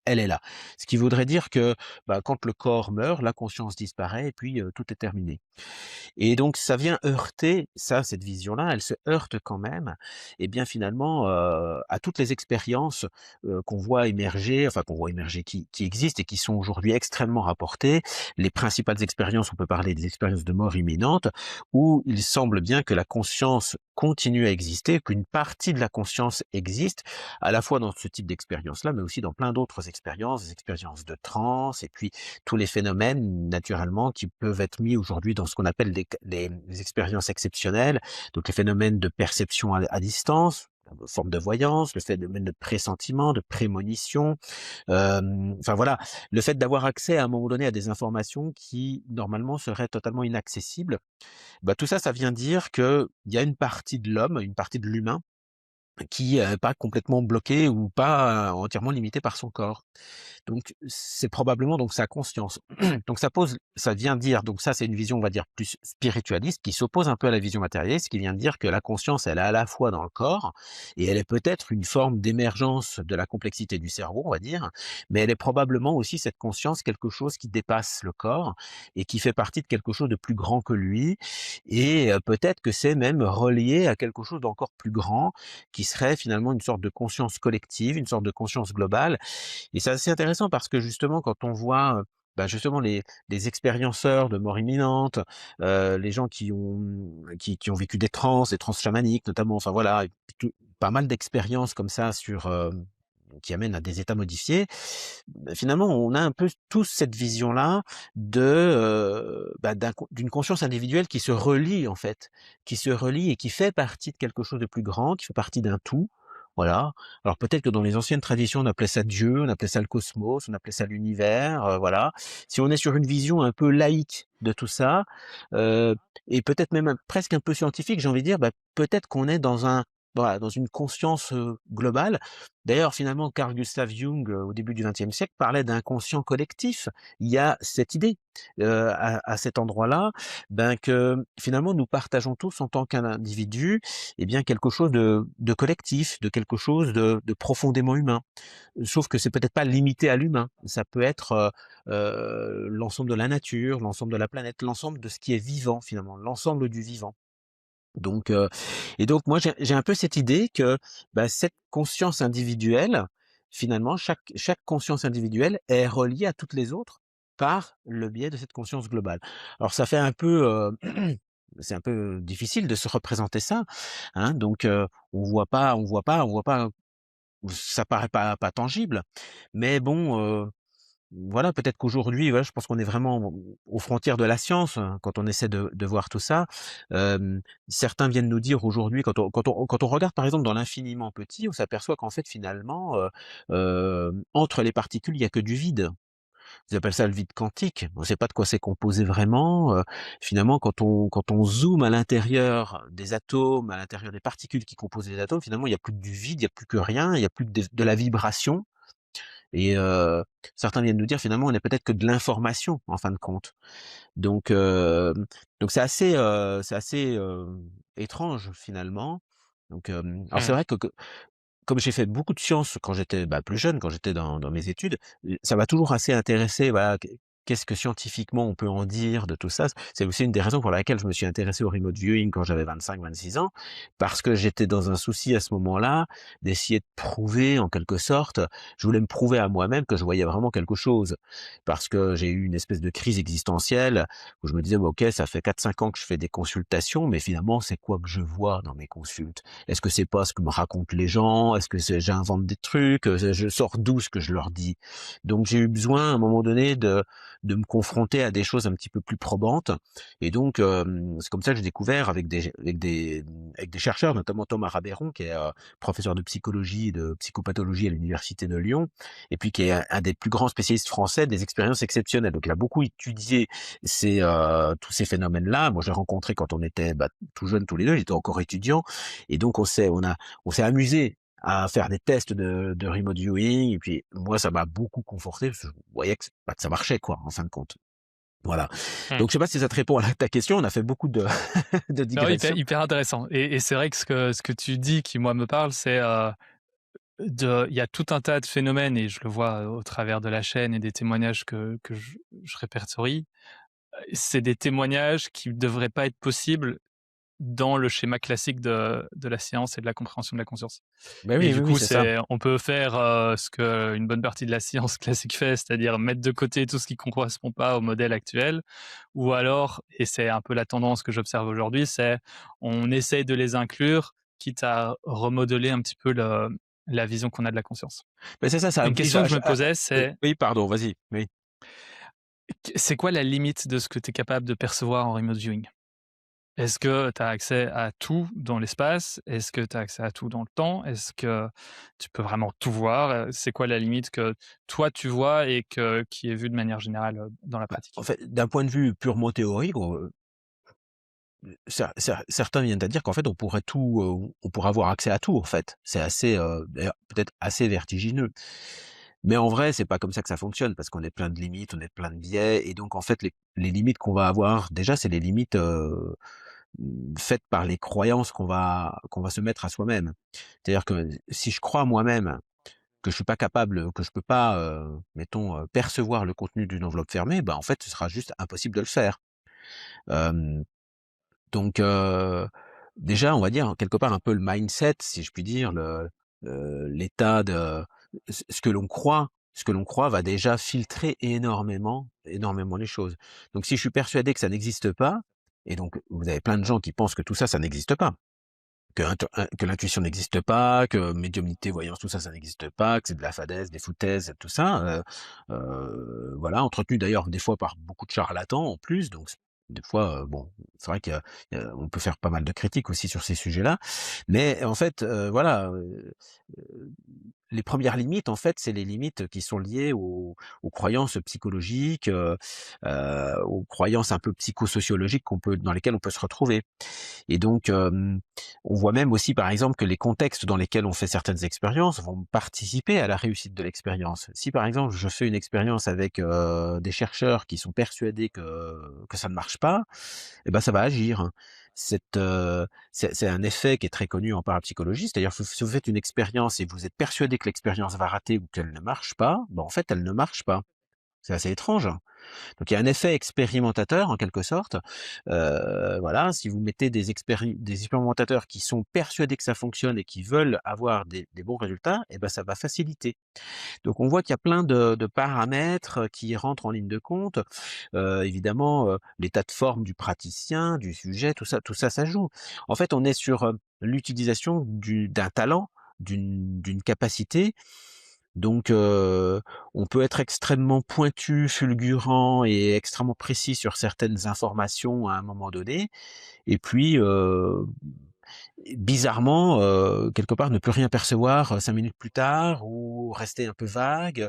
elle est là. Ce qui voudrait dire que, bah, quand le corps meurt, la conscience disparaît et puis, tout est terminé. Et donc ça vient heurter ça, cette vision-là, elle se heurte quand même et bien finalement, à toutes les expériences, qu'on voit émerger, enfin qu'on voit émerger, qui existent et qui sont aujourd'hui extrêmement rapportées. Les principales expériences, on peut parler des expériences de mort imminente, où il semble bien que la conscience continue à exister, qu'une partie de la conscience existe, à la fois dans ce type d'expérience-là, mais aussi dans plein d'autres expériences, des expériences de transe et puis tous les phénomènes naturellement qui peuvent être mis aujourd'hui dans ce qu'on appelle les expériences exceptionnelles, donc les phénomènes de perception à distance, forme de voyance, le phénomène de pressentiment, de prémonition, enfin voilà, le fait d'avoir accès à un moment donné à des informations qui normalement seraient totalement inaccessibles, bah, tout ça, ça vient dire qu'il y a une partie de l'homme, une partie de l'humain qui est pas complètement bloqué ou pas entièrement limité par son corps. Donc c'est probablement donc sa conscience. Donc ça vient dire donc ça c'est une vision on va dire plus spiritualiste qui s'oppose un peu à la vision matérialiste, qui vient dire que la conscience elle est à la fois dans le corps et elle est peut-être une forme d'émergence de la complexité du cerveau on va dire, mais elle est probablement aussi cette conscience quelque chose qui dépasse le corps et qui fait partie de quelque chose de plus grand que lui et peut-être que c'est même relié à quelque chose d'encore plus grand qui serait finalement une sorte de conscience collective, une sorte de conscience globale et c'est assez intéressant parce que justement quand on voit, bah, justement les expérienceurs de mort imminente, les gens qui ont vécu des transes chamaniques notamment, enfin voilà, et puis pas mal d'expériences comme ça sur, qui amènent à des états modifiés. Bah, finalement, on a un peu tous cette vision-là de, bah, d'une conscience individuelle qui se relie en fait, qui se relie et qui fait partie de quelque chose de plus grand, qui fait partie d'un tout. Voilà. Alors peut-être que dans les anciennes traditions, on appelait ça Dieu, on appelait ça le cosmos, on appelait ça l'univers, voilà. Si on est sur une vision un peu laïque de tout ça, heu et peut-être même presque un peu scientifique, j'ai envie de dire, bah, peut-être qu'on est dans un voilà, dans une conscience, globale. D'ailleurs, finalement, Carl Gustav Jung, au début du XXe siècle, parlait d'inconscient collectif. Il y a cette idée, à cet endroit-là, ben, que finalement nous partageons tous en tant qu'individu, eh bien quelque chose de collectif, de quelque chose de profondément humain. Sauf que c'est peut-être pas limité à l'humain. Ça peut être, l'ensemble de la nature, l'ensemble de la planète, l'ensemble de ce qui est vivant finalement, l'ensemble du vivant. Donc et donc moi j'ai un peu cette idée que, bah, cette conscience individuelle, finalement chaque conscience individuelle est reliée à toutes les autres par le biais de cette conscience globale. Alors ça fait un peu, c'est un peu difficile de se représenter ça, hein, donc on voit pas, ça paraît pas tangible, mais bon, voilà, peut-être qu'aujourd'hui, voilà, je pense qu'on est vraiment aux frontières de la science, hein, quand on essaie de voir tout ça. Certains viennent nous dire aujourd'hui, quand on regarde par exemple dans l'infiniment petit, on s'aperçoit qu'en fait finalement, entre les particules, il y a que du vide. Ils appellent ça le vide quantique. On ne sait pas de quoi c'est composé vraiment. Finalement, quand on zoome à l'intérieur des atomes, à l'intérieur des particules qui composent les atomes, finalement, il y a plus que du vide, il y a plus que rien, il y a plus que de la vibration et certains viennent nous dire finalement on est peut-être que de l'information en fin de compte. Donc c'est assez, étrange finalement. Donc alors c'est
Mmh.
vrai que comme j'ai fait beaucoup de sciences quand j'étais, bah, plus jeune, quand j'étais dans mes études, ça m'a toujours assez intéressé, voilà, qu'est-ce que scientifiquement on peut en dire de tout ça? C'est aussi une des raisons pour laquelle je me suis intéressé au remote viewing quand j'avais 25-26 ans, parce que j'étais dans un souci à ce moment-là, d'essayer de prouver en quelque sorte, je voulais me prouver à moi-même que je voyais vraiment quelque chose. Parce que j'ai eu une espèce de crise existentielle où je me disais: «Bah, OK, ça fait 4-5 ans que je fais des consultations, mais finalement c'est quoi que je vois dans mes consultes? Est-ce que c'est pas ce que me racontent les gens? Est-ce que j'invente des trucs? Je sors d'où ce que je leur dis?» Donc j'ai eu besoin à un moment donné de me confronter à des choses un petit peu plus probantes et donc c'est comme ça que j'ai découvert avec des chercheurs, notamment Thomas Rabeyron qui est, professeur de psychologie et de psychopathologie à l'université de Lyon et puis qui est un des plus grands spécialistes français des expériences exceptionnelles. Donc il a beaucoup étudié tous ces phénomènes-là. Moi je l'ai rencontré quand on était, bah, tout jeunes tous les 2, j'étais encore étudiant et donc on s'est amusé à faire des tests de remote viewing et puis moi ça m'a beaucoup conforté parce que je voyais que ça marchait quoi, en fin de compte. Voilà.
Mmh.
Donc je sais pas si ça te répond à ta question, on a fait beaucoup de de
Non, hyper
digressions.
hyper intéressant et c'est vrai que ce que tu dis qui, moi, me parle, c'est, il y a tout un tas de phénomènes et je le vois, au travers de la chaîne et des témoignages que je répertorie. C'est des témoignages qui ne devraient pas être possibles dans le schéma classique de la science et de la compréhension de la conscience.
Ben
Et
oui,
du
oui, oui,
coup,
c'est ça.
on peut faire, ce qu'une bonne partie de la science classique fait, c'est-à-dire mettre de côté tout ce qui ne correspond pas au modèle actuel ou alors, et c'est un peu la tendance que j'observe aujourd'hui, c'est on essaye de les inclure, quitte à remodeler un petit peu la vision qu'on a de la conscience.
Mais c'est ça, ça
Une
oblige
question que je me posais, c'est
oui, pardon, vas-y, oui.
c'est quoi la limite de ce que tu es capable de percevoir en remote viewing? Est-ce que tu as accès à tout dans l'espace? Est-ce que tu as accès à tout dans le temps? Est-ce que tu peux vraiment tout voir? C'est quoi la limite que toi tu vois et qui est vue de manière générale, dans la
Bah, en
pratique?
fait, d'un point de vue purement théorique, certains viennent à dire qu'en fait, on pourrait avoir accès à tout, en fait. C'est assez, d'ailleurs, peut-être assez vertigineux. Mais en vrai, c'est pas comme ça que ça fonctionne parce qu'on est plein de limites, on est plein de biais et donc en fait, les limites qu'on va avoir, déjà, c'est les limites, faites par les croyances qu'on va se mettre à soi-même. C'est-à-dire que si je crois moi-même que je suis pas capable, que je peux pas, mettons, percevoir le contenu d'une enveloppe fermée, bah, en fait, ce sera juste impossible de le faire. Hem Donc déjà, on va dire, quelque part, un peu le mindset, si je puis dire, l'état de ce que l'on croit va déjà filtrer énormément, énormément les choses. Donc si je suis persuadé que ça n'existe pas et donc vous avez plein de gens qui pensent que tout ça, ça n'existe pas, que l'intuition n'existe pas, que médiumnité, voyance, tout ça, ça n'existe pas, que c'est de la fadaise, des foutaises, tout ça, voilà, entretenu d'ailleurs des fois par beaucoup de charlatans en plus, donc des fois, bon, c'est vrai qu'on peut faire pas mal de critiques aussi sur ces sujets-là, mais en fait, voilà, les premières limites, en fait, c'est les limites qui sont liées aux croyances psychologiques, aux croyances un peu psychosociologiques dans lesquelles on peut se retrouver. Et donc, on voit même aussi, par exemple, que les contextes dans lesquels on fait certaines expériences vont participer à la réussite de l'expérience. Si, par exemple, je fais une expérience avec, des chercheurs qui sont persuadés que ça ne marche pas, et ben, ça va agir, hein. C'est un effet qui est très connu en parapsychologie, c'est-à-dire que si vous faites une expérience et vous êtes persuadé que l'expérience va rater ou qu'elle ne marche pas, ben, en fait, elle ne marche pas. C'est assez étrange, hein. Donc il y a un effet expérimentateur en quelque sorte. Voilà, si vous mettez des expérimentateurs qui sont persuadés que ça fonctionne et qui veulent avoir des bons résultats, et ben ça va faciliter. Donc on voit qu'il y a plein de paramètres, qui rentrent en ligne de compte. Évidemment, l'état de forme du praticien, du sujet, tout ça, ça joue. En fait, on est sur, l'utilisation d'un talent, d'une capacité. Donc on peut être extrêmement pointu, fulgurant et extrêmement précis sur certaines informations à un moment donné et puis, bizarrement, quelque part ne plus rien percevoir, 5 minutes plus tard ou rester un peu vague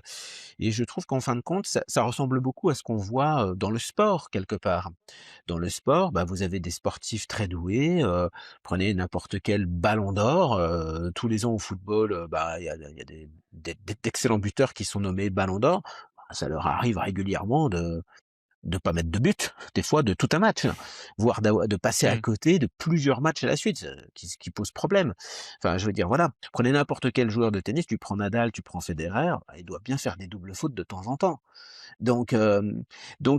et je trouve qu'en fin de compte, ça ressemble beaucoup à ce qu'on voit, dans le sport quelque part. Dans le sport, bah, vous avez des sportifs très doués, prenez n'importe quel ballon d'or, tous les ans au football, bah, il y a d'excellents buteurs qui sont nommés ballon d'or. Bah, ça leur arrive régulièrement de pas mettre de but, des fois de tout un match, voire de passer à
Mmh.
côté de plusieurs matchs à la suite, qui pose problème. Enfin, je veux dire, voilà, prenez n'importe quel joueur de tennis, tu prends Nadal, tu prends Federer, bah, il doit bien faire des doubles fautes de temps en temps. Donc,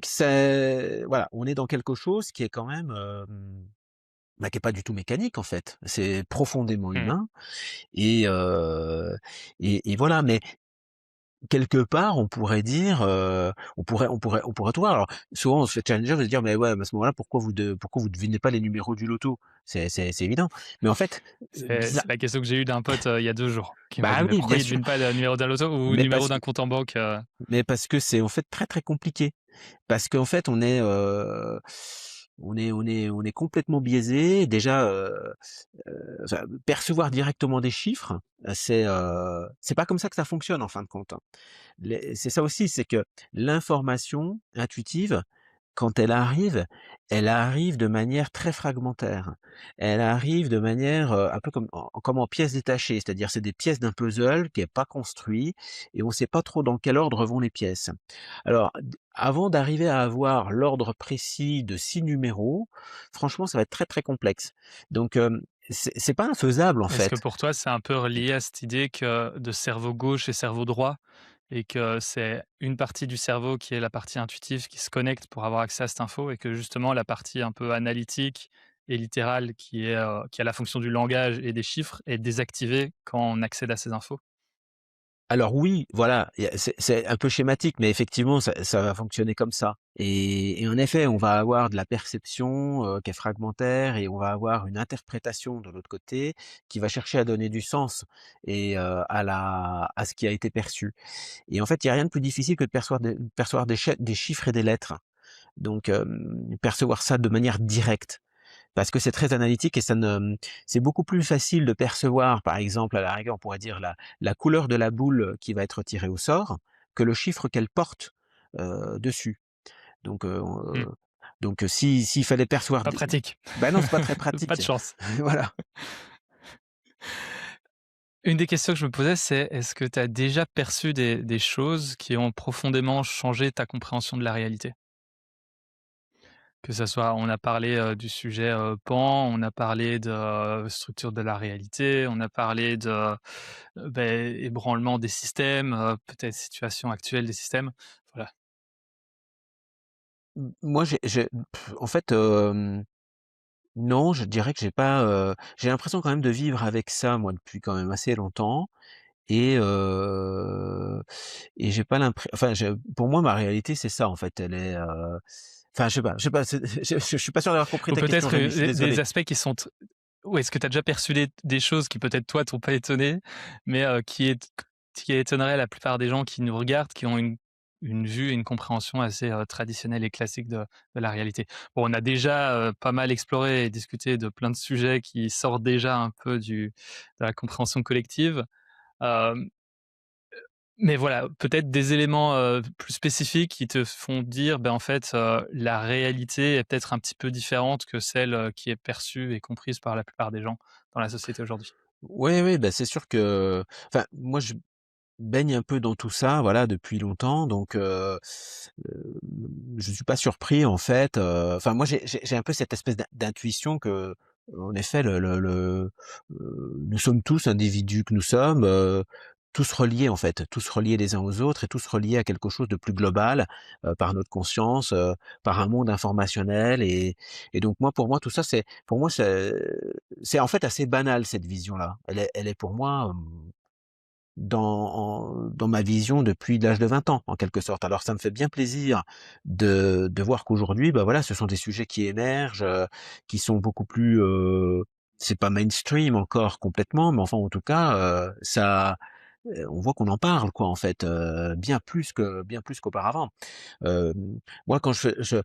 c'est voilà, on est dans quelque chose qui est quand même, bah, qui est pas du tout mécanique en fait. C'est profondément
Mmh.
humain et et voilà. Mais quelque part, on pourrait dire, on pourrait tout voir. Alors souvent on se fait challenger, on va se dire: «Mais ouais, mais à ce moment-là, pourquoi vous devinez pas les numéros du loto?» C'est évident. Mais en fait,
C'est la question que j'ai eue d'un pote, il y a 2 jours, qui m'a
bah
dit: «Mais
oui,
pourquoi
bien
il
sûr,
devine pas le numéro d'un loto ou le
mais
numéro
parce
d'un
que
compte en banque?»
c'est en fait très, très compliqué. Parce qu'en fait, on est complètement biaisé. Déjà, enfin, percevoir directement des chiffres, c'est pas comme ça que ça fonctionne en fin de compte, hein. C'est ça aussi, c'est que l'information intuitive, quand elle arrive de manière très fragmentaire. Elle arrive de manière, un peu comme en pièces détachées, c'est-à-dire c'est des pièces d'un puzzle qui est pas construit et on ne sait pas trop dans quel ordre vont les pièces. Alors avant d'arriver à avoir l'ordre précis de 6 numéros, franchement ça va être très, très complexe. Donc c'est pas infaisable en
Est-ce que
fait.
pour toi, c'est un peu relié à cette idée que de cerveau gauche et cerveau droit et que c'est une partie du cerveau qui est la partie intuitive qui se connecte pour avoir accès à cette info et que justement la partie un peu analytique et littérale qui a la fonction du langage et des chiffres est désactivée quand on accède à ces infos?
Alors oui, voilà, c'est un peu schématique, mais effectivement, ça va fonctionner comme ça. Et en effet, on va avoir de la perception, qui est fragmentaire et on va avoir une interprétation de l'autre côté, qui va chercher à donner du sens et à ce qui a été perçu. Et en fait, il y a rien de plus difficile que de percevoir des chiffres et des lettres. Donc percevoir ça de manière directe. Parce que c'est très analytique et ça ne c'est beaucoup plus facile de percevoir, par exemple, à la rigueur, on pourrait dire la couleur de la boule qui va être tirée au sort, que le chiffre qu'elle porte, dessus. Donc
Mmh,
si s'il fallait percevoir
pas
des
pratique.
bah, non, c'est pas très
Pas de
pratique.
chance.
Voilà.
Une des questions que je me posais, c'est est-ce que tu as déjà perçu des choses qui ont profondément changé ta compréhension de la réalité? Que ça soit on a parlé, du sujet, Pan, on a parlé de, structure de la réalité, on a parlé de, ébranlement des systèmes, peut-être situation actuelle des systèmes. Voilà.
Moi, en fait, non, je dirais que j'ai l'impression quand même de vivre avec ça, moi, depuis quand même assez longtemps. Et j'ai pas l'impression. Enfin, pour moi, ma réalité, c'est ça, en fait. Elle est, enfin, je sais pas, je suis pas sûr d'avoir compris
Ou
ta question,
peut-être,
Rémi, je suis
des
désolé.
aspects qui sont ou est-ce que tu as déjà perçu des choses qui peut-être toi t'ont pas étonné, mais qui étonneraient la plupart des gens qui nous regardent, qui ont une vue et une compréhension assez, traditionnelle et classique de la réalité? Bon, on a déjà, pas mal exploré et discuté de plein de sujets qui sortent déjà un peu de la compréhension collective, hem, mais voilà, peut-être des éléments, plus spécifiques qui te font dire, ben, en fait, la réalité est peut-être un petit peu différente que celle, qui est perçue et comprise par la plupart des gens dans la société aujourd'hui.
Oui, oui, bah, c'est sûr que enfin, moi, je baigne un peu dans tout ça, voilà, depuis longtemps, donc je suis pas surpris, en fait, enfin, moi, j'ai un peu cette espèce d'intuition que, en effet, nous sommes tous individus que nous sommes, tous reliés, en fait, tous reliés les uns aux autres et tous reliés à quelque chose de plus global, par notre conscience, par un monde informationnel et donc moi, pour moi, tout ça, pour moi, c'est en fait assez banal cette vision-là. Elle est pour moi, dans ma vision depuis l'âge de 20 ans, en quelque sorte. Alors ça me fait bien plaisir de voir qu'aujourd'hui, bah, voilà, ce sont des sujets qui émergent, qui sont beaucoup plus, c'est pas mainstream encore complètement, mais enfin en tout cas, on voit qu'on en parle quoi en fait, bien plus qu'auparavant. Moi, quand je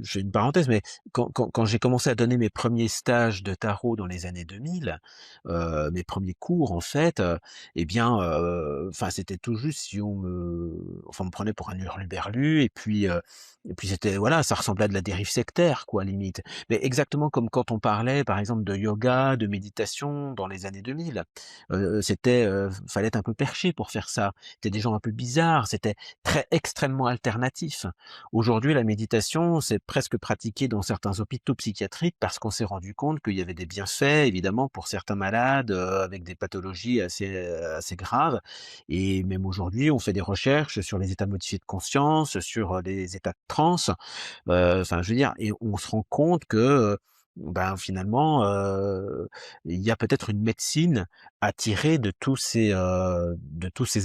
fais une parenthèse, mais quand j'ai commencé à donner mes premiers stages de tarot dans les années 2000, mes premiers cours en fait, eh bien, enfin c'était tout juste si on me prenait pour un hurluberlu et puis c'était voilà, ça ressemblait à de la dérive sectaire quoi, limite. Mais exactement comme quand on parlait par exemple de yoga, de méditation dans les années 2000. Fallait être un peu perché pour faire ça. C'était des gens un peu bizarres, c'était très extrêmement alternatif. Aujourd'hui, la méditation, c'est presque pratiqué dans certains hôpitaux psychiatriques parce qu'on s'est rendu compte qu'il y avait des bienfaits, évidemment, pour certains malades, avec des pathologies assez graves et même aujourd'hui, on fait des recherches sur les états modifiés de conscience, sur, les états de transe, enfin, je veux dire et on se rend compte que, ben, finalement, il y a peut-être une médecine à tirer de tous ces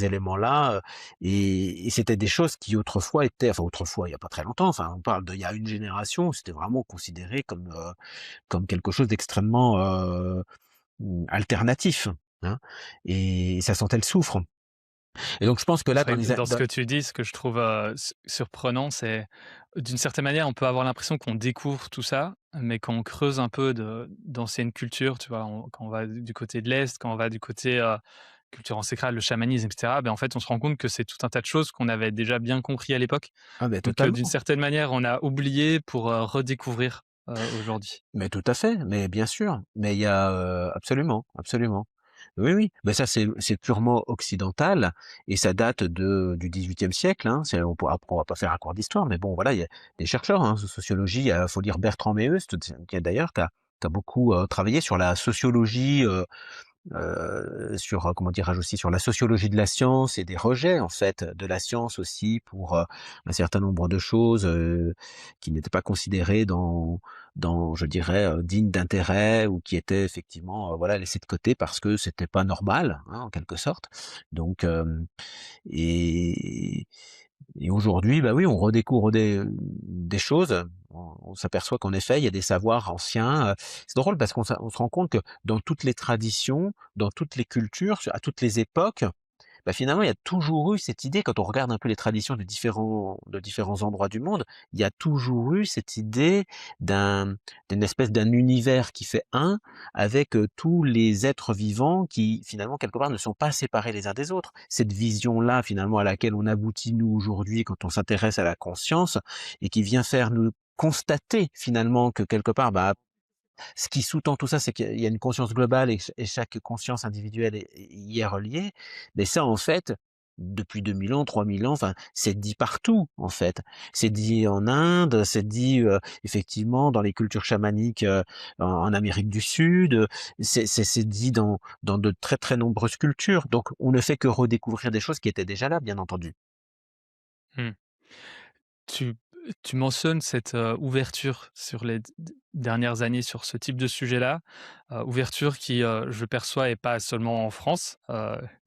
éléments-là, et c'était des choses qui autrefois étaient enfin autrefois, il y a pas très longtemps, enfin on parle d'il y a une génération, où c'était vraiment considéré comme quelque chose d'extrêmement, alternatif, hein, et ça sentait le soufre. Et donc je pense que là
C'est
dans
vrai que
les a
dans ce
dans
que tu dis, ce que je trouve, surprenant, c'est d'une certaine manière, on peut avoir l'impression qu'on découvre tout ça, mais quand on creuse un peu de d'anciennes cultures, tu vois? Quand on va du côté de l'Est, quand on va du côté, culture ancestrale, le chamanisme, et cetera, en fait, on se rend compte que c'est tout un tas de choses qu'on avait déjà bien compris à l'époque.
Ah beh,
Donc, d'une
totalement.
certaine manière, on a oublié pour, redécouvrir, aujourd'hui.
Mais tout à fait, mais bien sûr, mais il y a, absolument, absolument. Oui, oui, mais ça c'est purement occidental et ça date du XVIIIe siècle, hein. C'est on pourra après on va pas faire un cours d'histoire, mais bon voilà, il y a des chercheurs, hein, de sociologie, il faut lire Bertrand Meheust, qui a d'ailleurs qui a beaucoup, travaillé sur la sociologie, sur, comment dirais-je aussi, sur la sociologie de la science et des rejets en fait de la science aussi pour, un certain nombre de choses, qui n'étaient pas considérées je dirais, dignes d'intérêt ou qui étaient effectivement, voilà, laissées de côté parce que c'était pas normal, hein, en quelque sorte. Donc et et aujourd'hui, bah oui, on redécouvre des choses. On s'aperçoit qu'en effet, il y a des savoirs anciens. C'est drôle parce on se rend compte que dans toutes les traditions, dans toutes les cultures, à toutes les époques, bah, finalement, il y a toujours eu cette idée, quand on regarde un peu les traditions de différents endroits du monde, il y a toujours eu cette idée d'un d'une espèce d'un univers qui fait un, avec, tous les êtres vivants qui, finalement, quelque part, ne sont pas séparés les uns des autres. Cette vision-là, finalement, à laquelle on aboutit, nous, aujourd'hui, quand on s'intéresse à la conscience et qui vient faire nous constater, finalement, que quelque part, bah, ce qui sous-tend tout ça, c'est qu'il y a une conscience globale et chaque conscience individuelle y est reliée. Mais ça, en fait, depuis 2000 ans, 3000 ans, enfin, c'est dit partout, en fait. C'est dit en Inde, c'est dit, effectivement dans les cultures chamaniques, en Amérique du Sud, c'est dit dans de très, très nombreuses cultures. Donc on ne fait que redécouvrir des choses qui étaient déjà là, bien entendu.
Mmh. Tu tu mentionnes cette, ouverture sur les dernières années sur ce type de sujet-là, ouverture qui, je perçois est pas seulement en France.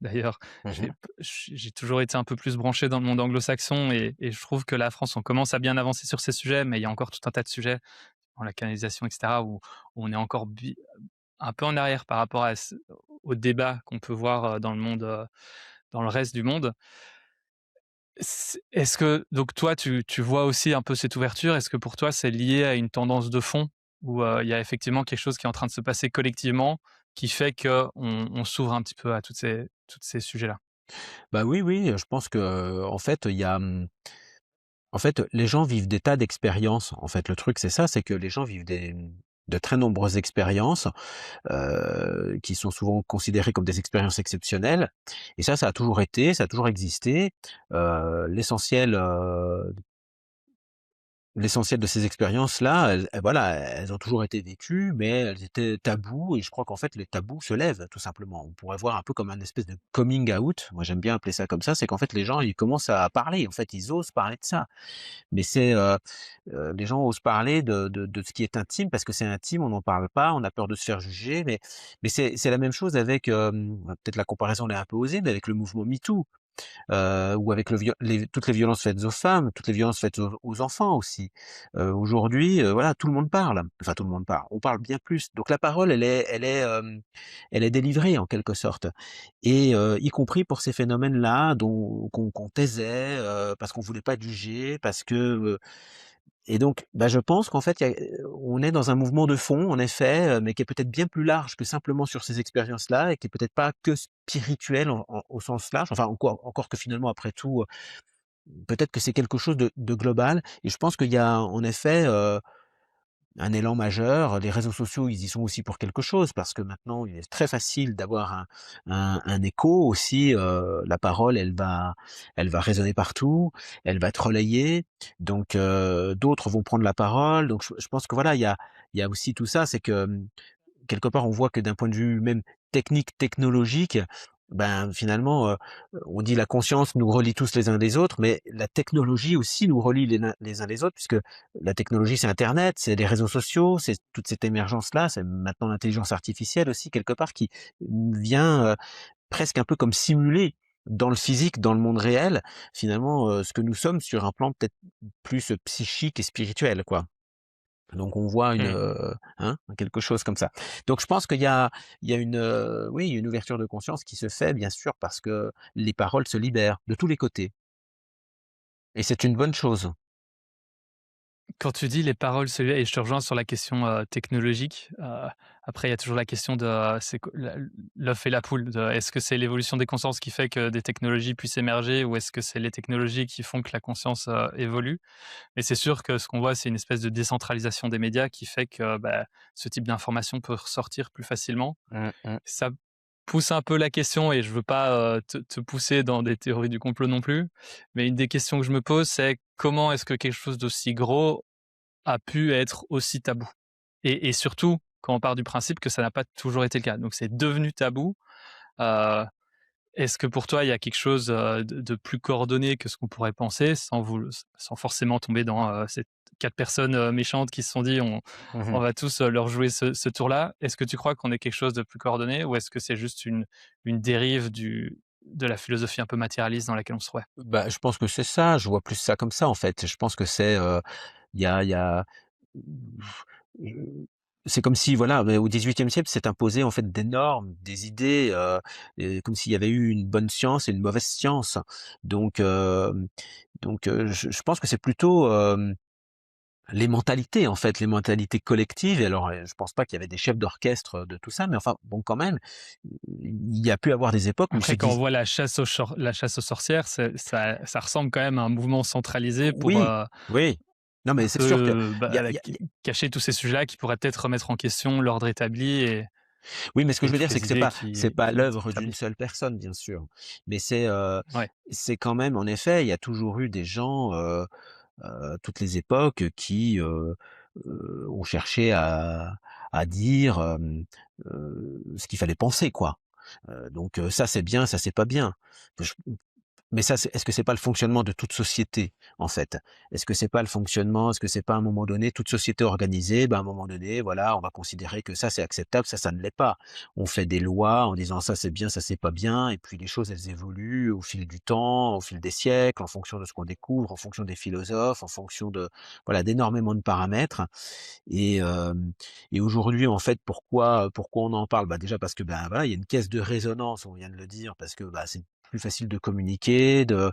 D'ailleurs,
Mmh.
j'ai toujours été un peu plus branché dans le monde anglo-saxon et je trouve que la France, on commence à bien avancer sur ces sujets, mais il y a encore tout un tas de sujets, dans la canalisation et cetera, où on est encore un peu en arrière par rapport à au débat qu'on peut voir, dans le monde, dans le reste du monde. Est-ce que donc toi, tu vois aussi un peu cette ouverture? Est-ce que pour toi, c'est lié à une tendance de fond où, il y a effectivement quelque chose qui est en train de se passer collectivement, qui fait qu'on on s'ouvre un petit peu à toutes ces sujets-là?
Bah, oui, oui, je pense que, en fait, en fait, les gens vivent des tas d'expériences. En fait, le truc, c'est ça, c'est que les gens vivent de très nombreuses expériences, qui sont souvent considérées comme des expériences exceptionnelles. Et ça a toujours été, ça a toujours existé. L'essentiel de ces expériences-là, voilà, elles ont toujours été vécues, mais elles étaient tabous et je crois qu'en fait les tabous se lèvent tout simplement. On pourrait voir un peu comme un espèce de coming out, moi j'aime bien appeler ça comme ça, c'est qu'en fait les gens ils commencent à parler, en fait ils osent parler de ça. Mais les gens osent parler de ce qui est intime parce que c'est intime, on n'en parle pas, on a peur de se faire juger, mais c'est la même chose avec, peut-être la comparaison elle est un peu osée, mais avec le mouvement MeToo. Ou avec toutes les violences faites aux femmes, toutes les violences faites aux enfants aussi. Aujourd'hui, voilà, tout le monde parle. Enfin, tout le monde parle. On parle bien plus. Donc la parole, elle est délivrée en quelque sorte et y compris pour ces phénomènes-là dont qu'on taisait, parce qu'on voulait pas juger, parce que, et donc, bah, je pense qu'en fait, on est dans un mouvement de fond, en effet, mais qui est peut-être bien plus large que simplement sur ces expériences-là et qui est peut-être pas que spirituel au sens large. Enfin, encore que finalement, après tout, peut-être que c'est quelque chose de global et je pense qu'il y a en effet, un élan majeur. Les réseaux sociaux, ils y sont aussi pour quelque chose parce que maintenant, il est très facile d'avoir un écho aussi, la parole, elle va résonner partout, elle va être relayée, donc d'autres vont prendre la parole, donc je pense que voilà, il y a aussi tout ça, c'est que, quelque part, on voit que d'un point de vue même technique, technologique, ben, finalement, on dit la conscience nous relie tous les uns les autres, mais la technologie aussi nous relie les uns les autres puisque la technologie, c'est internet, c'est les réseaux sociaux, c'est toute cette émergence-là, c'est maintenant l'intelligence artificielle aussi quelque part qui vient, presque un peu comme simuler dans le physique, dans le monde réel, finalement, ce que nous sommes sur un plan peut-être plus, psychique et spirituel, quoi. Donc on voit
Mmh.
hein, quelque chose comme ça. Donc je pense il y a oui, une ouverture de conscience qui se fait bien sûr parce que les paroles se libèrent de tous les côtés et c'est une bonne chose.
Quand tu dis les paroles se et je te rejoins sur la question, technologique, après il y a toujours la question de, c'est quoi la l'œuf et la poule, de est-ce que c'est l'évolution des consciences qui fait que des technologies puissent émerger ou est-ce que c'est les technologies qui font que la conscience, évolue? Mais c'est sûr que ce qu'on voit, c'est une espèce de décentralisation des médias qui fait que, bah, ce type d'information peut ressortir plus facilement.
Mmh mh.
Ça pousse un peu la question et je veux pas, te pousser dans des théories du complot non plus, mais une des questions que je me pose, c'est comment est-ce que quelque chose d'aussi gros a pu être aussi tabou? Et surtout, quand on part du principe que ça n'a pas toujours été le cas. Donc c'est devenu tabou, heu, est-ce que pour toi, il y a quelque chose, de plus coordonné que ce qu'on pourrait penser sans forcément tomber dans, ces 4 personnes, méchantes qui se sont dit: «On
Mmh.
va tous, leur jouer ce tour-là». Est-ce que tu crois qu'on est quelque chose de plus coordonné ou est-ce que c'est juste une dérive de la philosophie un peu matérialiste dans laquelle on se trouvait?
Bah, je pense que c'est ça, je vois plus ça comme ça, en fait. Je pense que c'est, il y a Heu, c'est comme si voilà, au XVIIIe siècle, s'est imposé en fait des normes, des idées, et comme s'il y avait eu une bonne science et une mauvaise science. Donc je pense que c'est plutôt, les mentalités en fait, les mentalités collectives et alors, je pense pas qu'il y avait des chefs d'orchestre, de tout ça, mais enfin bon quand même, il y a pu avoir des époques où ils se
Après, quand on
disent
voit la chasse aux sorcières, ça ressemble quand même à un mouvement centralisé pour,
oui, oui. Non mais
un
c'est sûr que
peu,
il y a
bah,
il y a il y a
cacher tous ces sujets-là qui pourraient peut-être remettre en question l'ordre établi
oui, mais ce que
et
je veux
toutes
dire, c'est
les
que
idées
c'est pas
qui
l'œuvre d'une
s'établissent.
seule personne, bien sûr. Mais
Ouais.
c'est quand même en effet, il y a toujours eu des gens, toutes les époques, qui, ont cherché à dire, ce qu'il fallait penser, quoi. Donc ça c'est bien, ça c'est pas bien. Je Mais ça, est-ce que c'est pas le fonctionnement de toute société, en fait? Est-ce que c'est pas à un moment donné, toute société organisée, ben, à un moment donné, voilà, on va considérer que ça c'est acceptable, ça ne l'est pas. On fait des lois en disant ça c'est bien, ça c'est pas bien, et puis les choses elles évoluent au fil du temps, au fil des siècles, en fonction de ce qu'on découvre, en fonction des philosophes, en fonction de voilà, d'énormément de paramètres. Et et aujourd'hui, en fait, pourquoi on en parle? Bah, déjà parce que, ben, voilà, il y a une caisse de résonance, on vient de le dire, parce que, bah, c'est plus facile de communiquer, de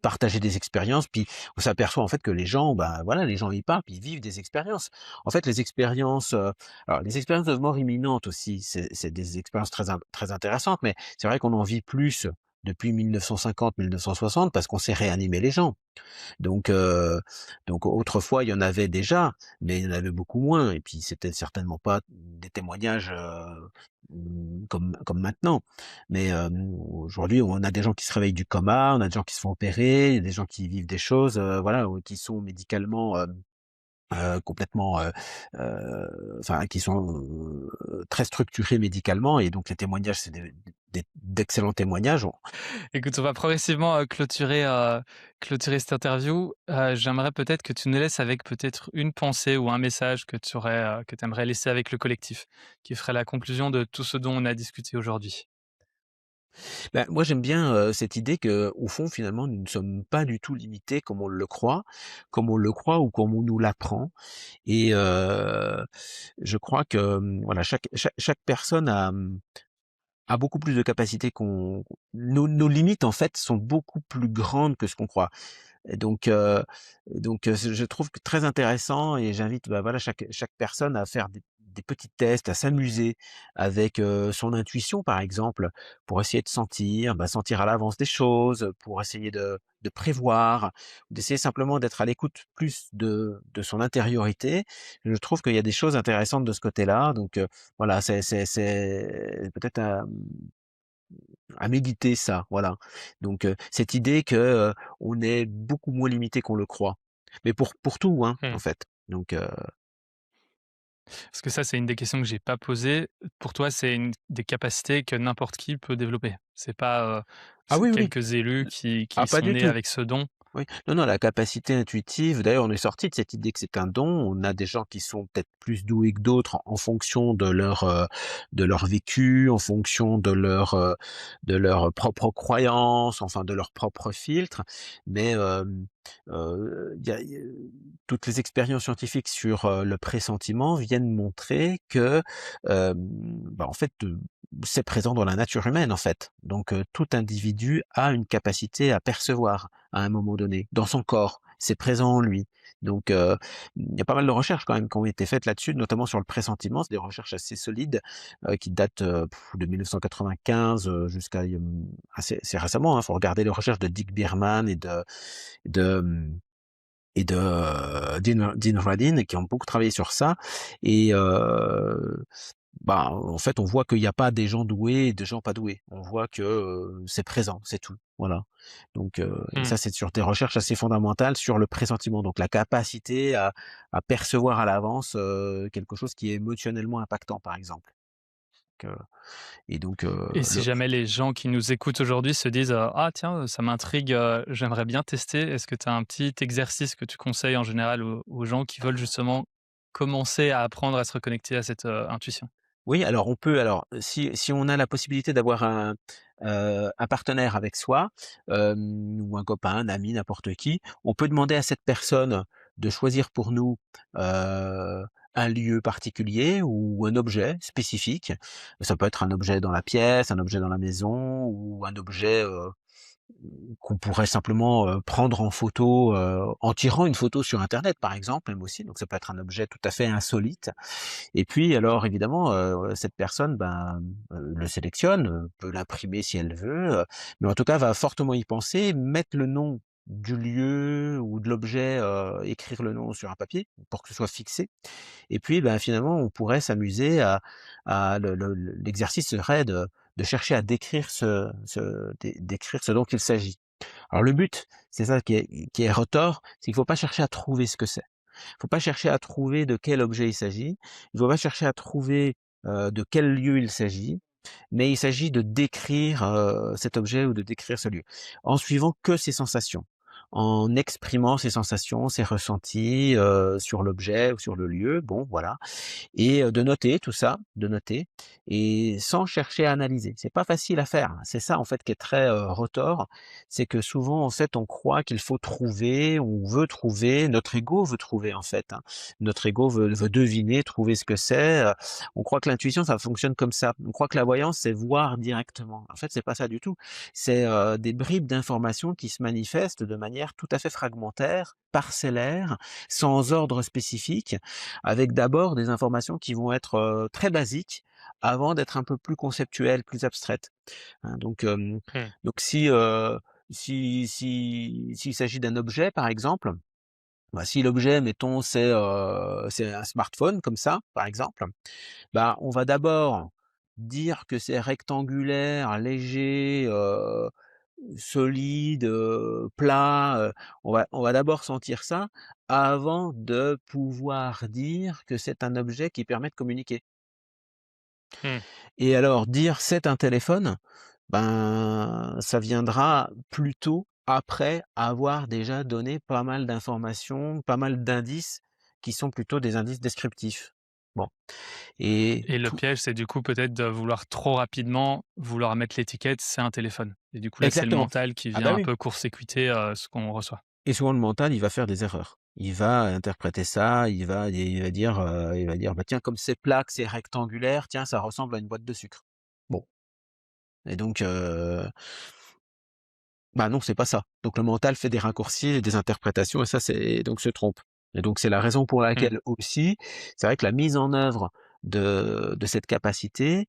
partager des expériences. Puis on s'aperçoit, en fait, que les gens, bah, voilà, les gens y parlent, puis ils vivent des expériences. En fait, les expériences, alors les expériences de mort imminente aussi, c'est des expériences très intéressantes, mais c'est vrai qu'on en vit plus depuis 1950-1960 parce qu'on sait réanimer les gens. Donc autrefois, il y en avait déjà, mais il y en avait beaucoup moins et puis c'était certainement pas des témoignages, comme maintenant. Mais aujourd'hui, on a des gens qui se réveillent du coma, on a des gens qui se font opérer, il y a des gens qui vivent des choses, voilà, qui sont médicalement, complètement, enfin qui sont, très structurés médicalement et donc les témoignages, c'est d'excellents témoignages.
Écoute, on va progressivement, clôturer cette interview. J'aimerais peut-être que tu nous laisses avec peut-être une pensée ou un message que tu aimerais laisser avec le collectif, qui ferait la conclusion de tout ce dont on a discuté aujourd'hui.
Bah, moi, j'aime bien, cette idée que, au fond, finalement, nous ne sommes pas du tout limités comme on le croit ou comme on nous l'apprend et je crois que, voilà, chaque personne a beaucoup plus de capacités qu'on nos limites, en fait, sont beaucoup plus grandes que ce qu'on croit. Et donc je trouve que très intéressant et j'invite, bah, voilà, chaque personne à faire des petits tests, à s'amuser avec, son intuition, par exemple, pour essayer de sentir, bah, sentir à l'avance des choses, pour essayer de prévoir, d'essayer simplement d'être à l'écoute plus de son intériorité. Je trouve qu'il y a des choses intéressantes de ce côté-là, donc voilà, c'est peut-être à méditer ça, voilà. Donc cette idée que, on est beaucoup moins limité qu'on le croit. Mais pour tout, hein, en
Mmh.
fait. Donc
Parce que ça, c'est une des questions que j'ai pas posées. Pour toi, c'est une des capacités que n'importe qui peut développer? C'est pas,
ah
c'est
oui, oui.
quelques élus qui
Ah pas
sont
du
nés
tout.
avec ce don?
Oui, non, non, la capacité intuitive, d'ailleurs, on est sorti de cette idée que c'est un don. On a des gens qui sont peut-être plus doués que d'autres en fonction de leur vécu, en fonction de leur propre croyance, enfin de leur propre filtre. Mais, il y a toutes les expériences scientifiques sur, le pressentiment viennent montrer que, bah, en fait, c'est présent dans la nature humaine, en fait. Donc, tout individu a une capacité à percevoir, à un moment donné, dans son corps. C'est présent en lui. Donc, il y a pas mal de recherches quand même qui ont été faites là-dessus, notamment sur le pressentiment. C'est des recherches assez solides, qui datent, de 1995, jusqu'à, assez récemment, hein. Faut regarder les recherches de Dick Bierman de, mmh Dean Radin qui ont beaucoup travaillé sur ça et bah, en fait, on voit qu'il y a pas des gens doués et des gens pas doués. On voit que, c'est présent, c'est tout, voilà. Donc et
Mmh.
ça, c'est sur des recherches assez fondamentales sur le pressentiment, donc la capacité à percevoir à l'avance, quelque chose qui est émotionnellement impactant, par exemple. Donc et donc
Et si
le
jamais les gens qui nous écoutent aujourd'hui se disent, «Ah tiens, ça m'intrigue, j'aimerais bien tester», est-ce que tu as un petit exercice que tu conseilles en général aux gens qui veulent justement commencer à apprendre à se reconnecter à cette, intuition?
Oui, alors on peut si on a la possibilité d'avoir un partenaire avec soi, ou un copain, un ami, n'importe qui, on peut demander à cette personne de choisir pour nous, un lieu particulier ou un objet spécifique. Ça peut être un objet dans la pièce, un objet dans la maison ou un objet, qu'on pourrait simplement, prendre en photo, en tirant une photo sur internet par exemple, même aussi, donc ça peut être un objet tout à fait insolite et puis alors évidemment, cette personne, ben, le sélectionne, peut l'imprimer si elle veut, mais en tout cas va fortement y penser, mettre le nom du lieu ou de l'objet, écrire le nom sur un papier pour que ce soit fixé et puis, ben, finalement on pourrait s'amuser à l'exercice serait de chercher à décrire décrire ce dont il s'agit. Alors le but, c'est ça qui est retors, c'est qu'il faut pas chercher à trouver ce que c'est. Il faut pas chercher à trouver de quel objet il s'agit. Il faut pas chercher à trouver, de quel lieu il s'agit, mais il s'agit de décrire, cet objet ou de décrire ce lieu, en suivant que ses sensations, en exprimant ses sensations, ses ressentis, sur l'objet ou sur le lieu, bon voilà et de noter tout ça, de noter et sans chercher à analyser. C'est pas facile à faire. C'est ça en fait qui est très, retors, c'est que souvent en fait on croit qu'il faut trouver, on veut trouver, notre ego veut trouver en fait, hein. Notre ego veut deviner, trouver ce que c'est, on croit que l'intuition ça fonctionne comme ça. On croit que la voyance c'est voir directement. En fait c'est pas ça du tout. C'est, des bribes d'informations qui se manifestent de manière tout à fait fragmentaire, parcellaire, sans ordre spécifique avec d'abord des informations qui vont être, très basiques avant d'être un peu plus conceptuelles, plus abstraites, hein. Donc,
Mmh.
donc s'il s'agit d'un objet par exemple, bah, si l'objet mettons c'est un smartphone comme ça, par exemple, bah, on va d'abord dire que c'est rectangulaire, léger, solide, plat, on va d'abord sentir ça, avant de pouvoir dire que c'est un objet qui permet de communiquer.
Mmh.
Et alors dire: «C'est un téléphone», ben, ça viendra plutôt après avoir déjà donné pas mal d'informations, pas mal d'indices qui sont plutôt des indices descriptifs. Bon et
Et le
tout
piège, c'est du coup peut-être de vouloir trop rapidement vouloir mettre l'étiquette: «C'est un téléphone» et du coup là, c'est le
exactement.
mental qui
Ah
vient
bah
un
oui.
peu court-circuiter, ce qu'on reçoit.
Et souvent le mental, il va faire des erreurs. Il va interpréter ça, il va dire: «Bah, tiens, comme c'est plat, que c'est rectangulaire, tiens, ça ressemble à une boîte de sucre». Bon et donc bah, non, c'est pas ça. Donc le mental fait des raccourcis et des interprétations et ça, c'est donc se trompe. Et donc c'est la raison pour
Mmh.
laquelle aussi, c'est vrai que la mise en œuvre de cette capacité,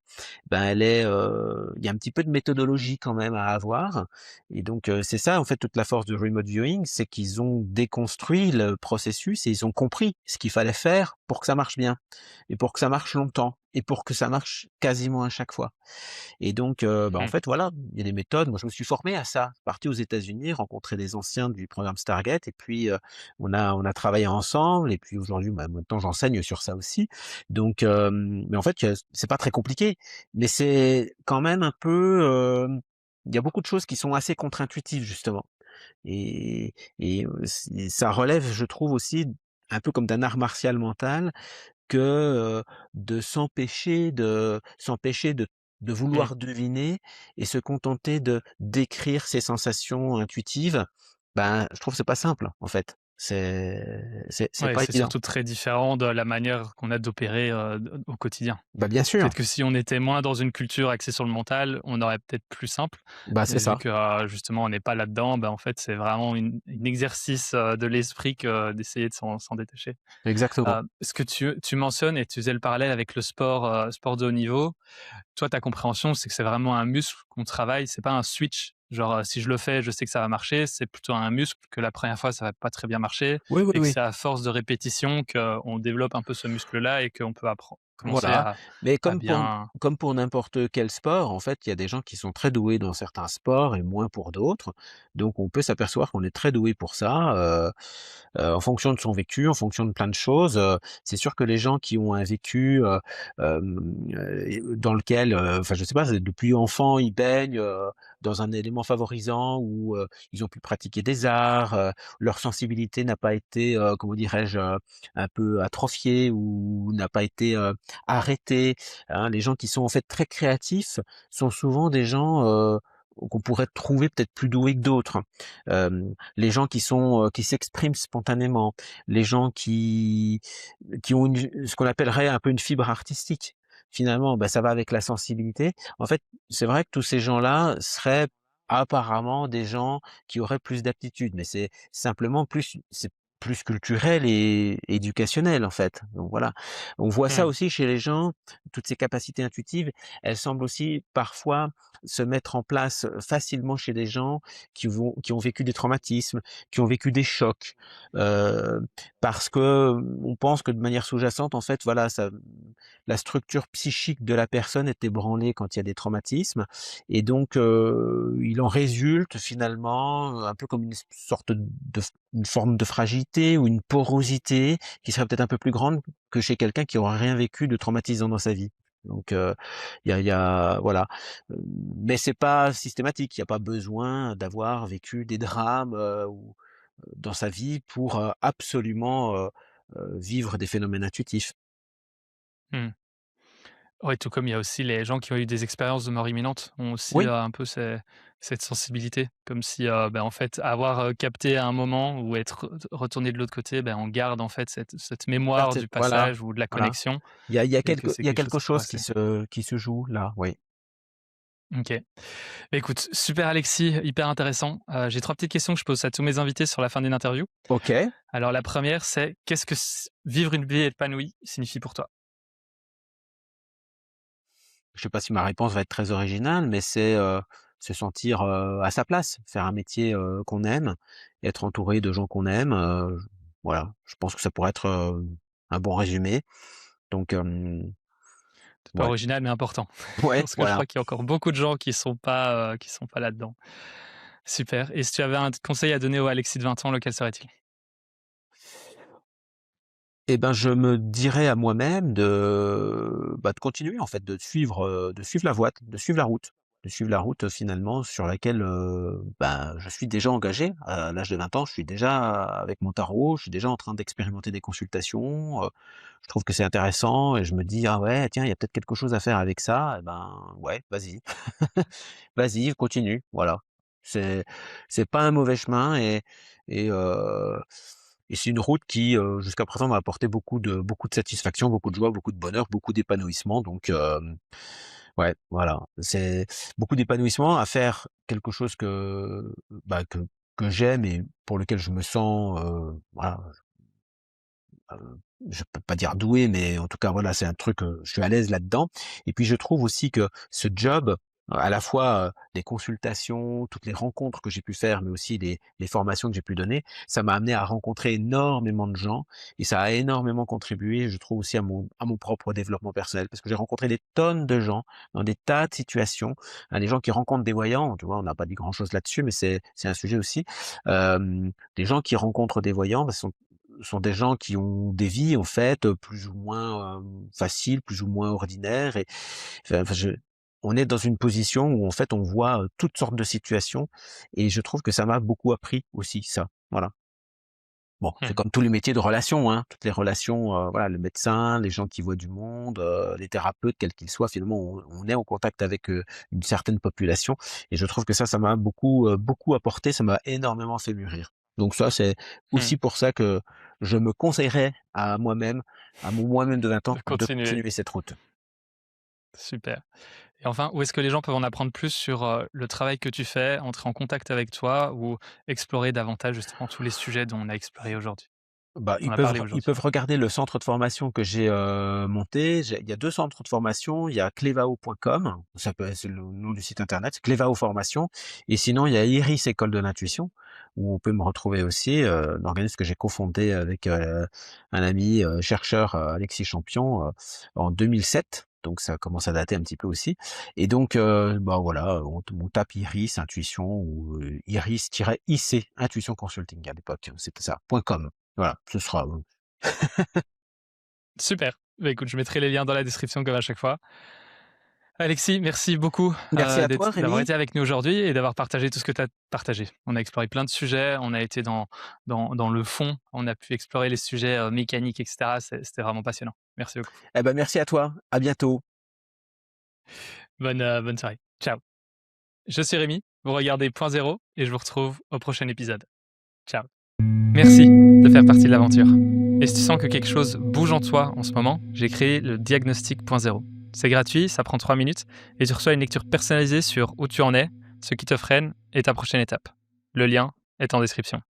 ben, elle est, il y a un petit peu de méthodologie quand même à avoir et donc c'est ça en fait toute la force de remote viewing, c'est qu'ils ont déconstruit le processus et ils ont compris ce qu'il fallait faire pour que ça marche bien et pour que ça marche longtemps et pour que ça marche quasiment à chaque fois. Et donc, bah, en
Mmh.
fait, voilà, il y a des méthodes. Moi, je me suis formé à ça. Parti aux États-Unis, rencontrer des anciens du programme Stargate et puis, on a travaillé ensemble et puis aujourd'hui, bah, maintenant j'enseigne sur ça aussi. Donc, mais en fait, c'est pas très compliqué, mais c'est quand même un peu, il y a beaucoup de choses qui sont assez contre-intuitives justement et ça relève, je trouve aussi, un peu comme d'un art martial mental que, de s'empêcher de
Mmh.
vouloir deviner et se contenter de décrire ses sensations intuitives, ben, je trouve que c'est pas simple, en fait. C'est
Ouais,
pas
c'est
évident.
surtout très différent de la manière qu'on a d'opérer, d au quotidien.
Bah, bien sûr,
Peut-être que si on était moins dans une culture axée sur le mental, on aurait peut-être plus simple,
bah, c'est
mais vu
ça,
que, justement on n'est pas là-dedans, bah, en fait, c'est vraiment une exercice, de l'esprit que d'essayer de s'en détacher.
exactement.
Ce que tu mentionnes et tu faisais le parallèle avec le sport de haut niveau. Toi, ta compréhension, c'est que c'est vraiment un muscle qu'on travaille, c'est pas un switch. Genre, si je le fais, je sais que ça va marcher. C'est plutôt un muscle que la première fois, ça va pas très bien marcher
Oui, oui,
et que
oui.
c'est à force de répétition qu'on développe un peu ce muscle-là et qu'on peut commencer
Voilà, mais
à bien.
comme pour n'importe quel sport, en fait, il y a des gens qui sont très doués dans certains sports et moins pour d'autres. Donc on peut s'apercevoir qu'on est très doué pour ça, en fonction de son vécu, en fonction de plein de choses. C'est sûr que les gens qui ont un vécu, dans lequel, enfin je sais pas, depuis enfant, ils baignent, dans un élément favorisant où, ils ont pu pratiquer des arts, leur sensibilité n'a pas été, comment dirais-je, un peu atrophiée ou n'a pas été, arrêter, hein. Les gens qui sont en fait très créatifs sont souvent des gens, qu'on pourrait trouver peut-être plus doués que d'autres. Les gens qui s'expriment spontanément, les gens qui ont ce qu'on appellerait un peu une fibre artistique. Finalement, bah, ça va avec la sensibilité. En fait, c'est vrai que tous ces gens-là seraient apparemment des gens qui auraient plus d'aptitudes, mais c'est plus culturel et éducationnel, en fait. Donc voilà. On voit ça
Mmh,
aussi chez les gens, toutes ces capacités intuitives, elles semblent aussi parfois se mettre en place, facilement chez des gens qui ont vécu des traumatismes, qui ont vécu des chocs, heu, parce que, on pense que de manière sous-jacente, en fait, voilà, la structure psychique de la personne est ébranlée quand il y a des traumatismes et donc il en résulte finalement, un peu comme une sorte de une forme de fragilité ou une porosité qui serait peut-être un peu plus grande que chez quelqu'un qui aura rien vécu de traumatisant dans sa vie. Donc il y a voilà, mais c'est pas systématique. Il y a pas besoin d'avoir vécu des drames, ou dans sa vie pour, absolument, vivre des phénomènes intuitifs.
mmh. Ouais, tout comme il y a aussi les gens qui ont eu des expériences de mort imminente ont aussi,
Oui,
un peu cette sensibilité. Comme si, en fait, avoir, capté à un moment ou être retourné de l'autre côté, on garde en fait cette mémoire du
voilà,
passage ou de la
voilà.
connexion et que c'est
Il y a
quelque chose
quelque
qui peut
chose
rester.
qui se joue là, oui.
OK. Bah, écoute, super Alexis, hyper intéressant. J'ai 3 petites questions que je pose à tous mes invités sur la fin d'une interview.
OK.
Alors la première, c'est qu'est-ce que vivre une vie épanouie signifie pour toi?
Je sais pas si ma réponse va être très originale, mais c'est, se sentir, à sa place, faire un métier, qu'on aime, être entouré de gens qu'on aime, voilà. Je pense que ça pourrait être, un bon résumé. Donc
C'est pas
ouais.
original mais important.
Ouais,
Parce que je
voilà.
crois qu'il y a encore beaucoup de gens qui sont pas là-dedans. Super et si tu avais un conseil à donner au Alexis de 20 ans, lequel serait-il?
Et ben, je me dirais à moi-même de, bah, de continuer en fait, de suivre la voie, de suivre la route. De suivre la route, finalement sur laquelle, bah, je suis déjà engagé. À l'âge de 20 ans, je suis déjà avec mon tarot, je suis déjà en train d'expérimenter des consultations, je trouve que c'est intéressant et je me dis: «Ah ouais, tiens, il y a peut-être quelque chose à faire avec ça» et ben, ouais, vas-y. Vas-y, continue, voilà. C'est c'est pas un mauvais chemin et heu et c'est une route qui, jusqu'à présent m'a apporté beaucoup de satisfaction, beaucoup de joie, beaucoup de bonheur, beaucoup d'épanouissement donc ouais, voilà. C'est beaucoup d'épanouissement à faire quelque chose bah, que j'aime et pour lequel je me sens, voilà, je peux pas dire doué, mais en tout cas, voilà, c'est un truc, je suis à l'aise là-dedans et puis je trouve aussi que ce job, à la fois, les consultations, toutes les rencontres que j'ai pu faire, mais aussi les formations que j'ai pu donner, ça m'a amené à rencontrer énormément de gens et ça a énormément contribué, je trouve aussi à mon propre développement personnel. Parce que j'ai rencontré des tonnes de gens dans des tas de situations, hein, les gens qui rencontrent des voyants, tu vois? On n'a pas dit grand chose là-dessus, mais c'est un sujet aussi. Les gens qui rencontrent des voyants, bah, sont des gens qui ont des vies en fait, plus ou moins, faciles, plus ou moins ordinaires et enfin je on est dans une position où en fait on voit, toutes sortes de situations et je trouve que ça m'a beaucoup appris aussi ça, voilà. Bon, c'est
Mmh.
comme tous les métiers de relations, hein, toutes les relations, voilà, le médecin, les gens qui voient du monde, les thérapeutes, quels qu'ils soient, finalement on est en contact avec, une certaine population et je trouve que ça m'a beaucoup, beaucoup apporté, ça m'a énormément fait mûrir. Donc ça, c'est
Mmh.
aussi pour ça que je me conseillerais à moi-même, à mon moi-même de 20 ans,
De
de
continuer.
continuer cette route.
Super. Et enfin, où est-ce que les gens peuvent en apprendre plus sur, le travail que tu fais, entrer en contact avec toi ou explorer davantage justement tous les sujets dont on a exploré aujourd'hui
Bah,
on a parlé aujourd'hui?
ils peuvent regarder le centre de formation que j'ai, monté. Il y a 2 centres de formation, il y a clevao.com, ça peut c'est le nom du site internet, Clevao Formation, et sinon il y a Iris École de l'intuition, où on peut me retrouver aussi, un organisme que j'ai cofondé avec, un ami, chercheur, Alexis Champion, en 2007, donc ça commence à dater un petit peu aussi, et donc bah, voilà, on tape Iris Intuition ou, Iris-IC, Intuition Consulting à l'époque, c'était ça, .com. Voilà, ce sera,
Super. Bah, écoute, je mettrai les liens dans la description comme à chaque fois. Alexis, merci beaucoup,
merci à toi
d'avoir
Rémi.
été avec nous aujourd'hui et d'avoir partagé tout ce que tu as partagé. On a exploré plein de sujets, on a été dans le fond, on a pu explorer les sujets, mécaniques et cetera. C'était vraiment passionnant. Merci beaucoup.
Eh ben, merci à toi. À bientôt.
Bonne soirée. Ciao. Je suis Rémi, vous regardez Point Zéro et je vous retrouve au prochain épisode. Ciao. Merci de faire partie de l'aventure. Et si tu sens que quelque chose bouge en toi en ce moment, j'ai créé le Diagnostic Point Zéro. C'est gratuit, ça prend 3 minutes et tu reçois une lecture personnalisée sur où tu en es, ce qui te freine et ta prochaine étape. Le lien est en description.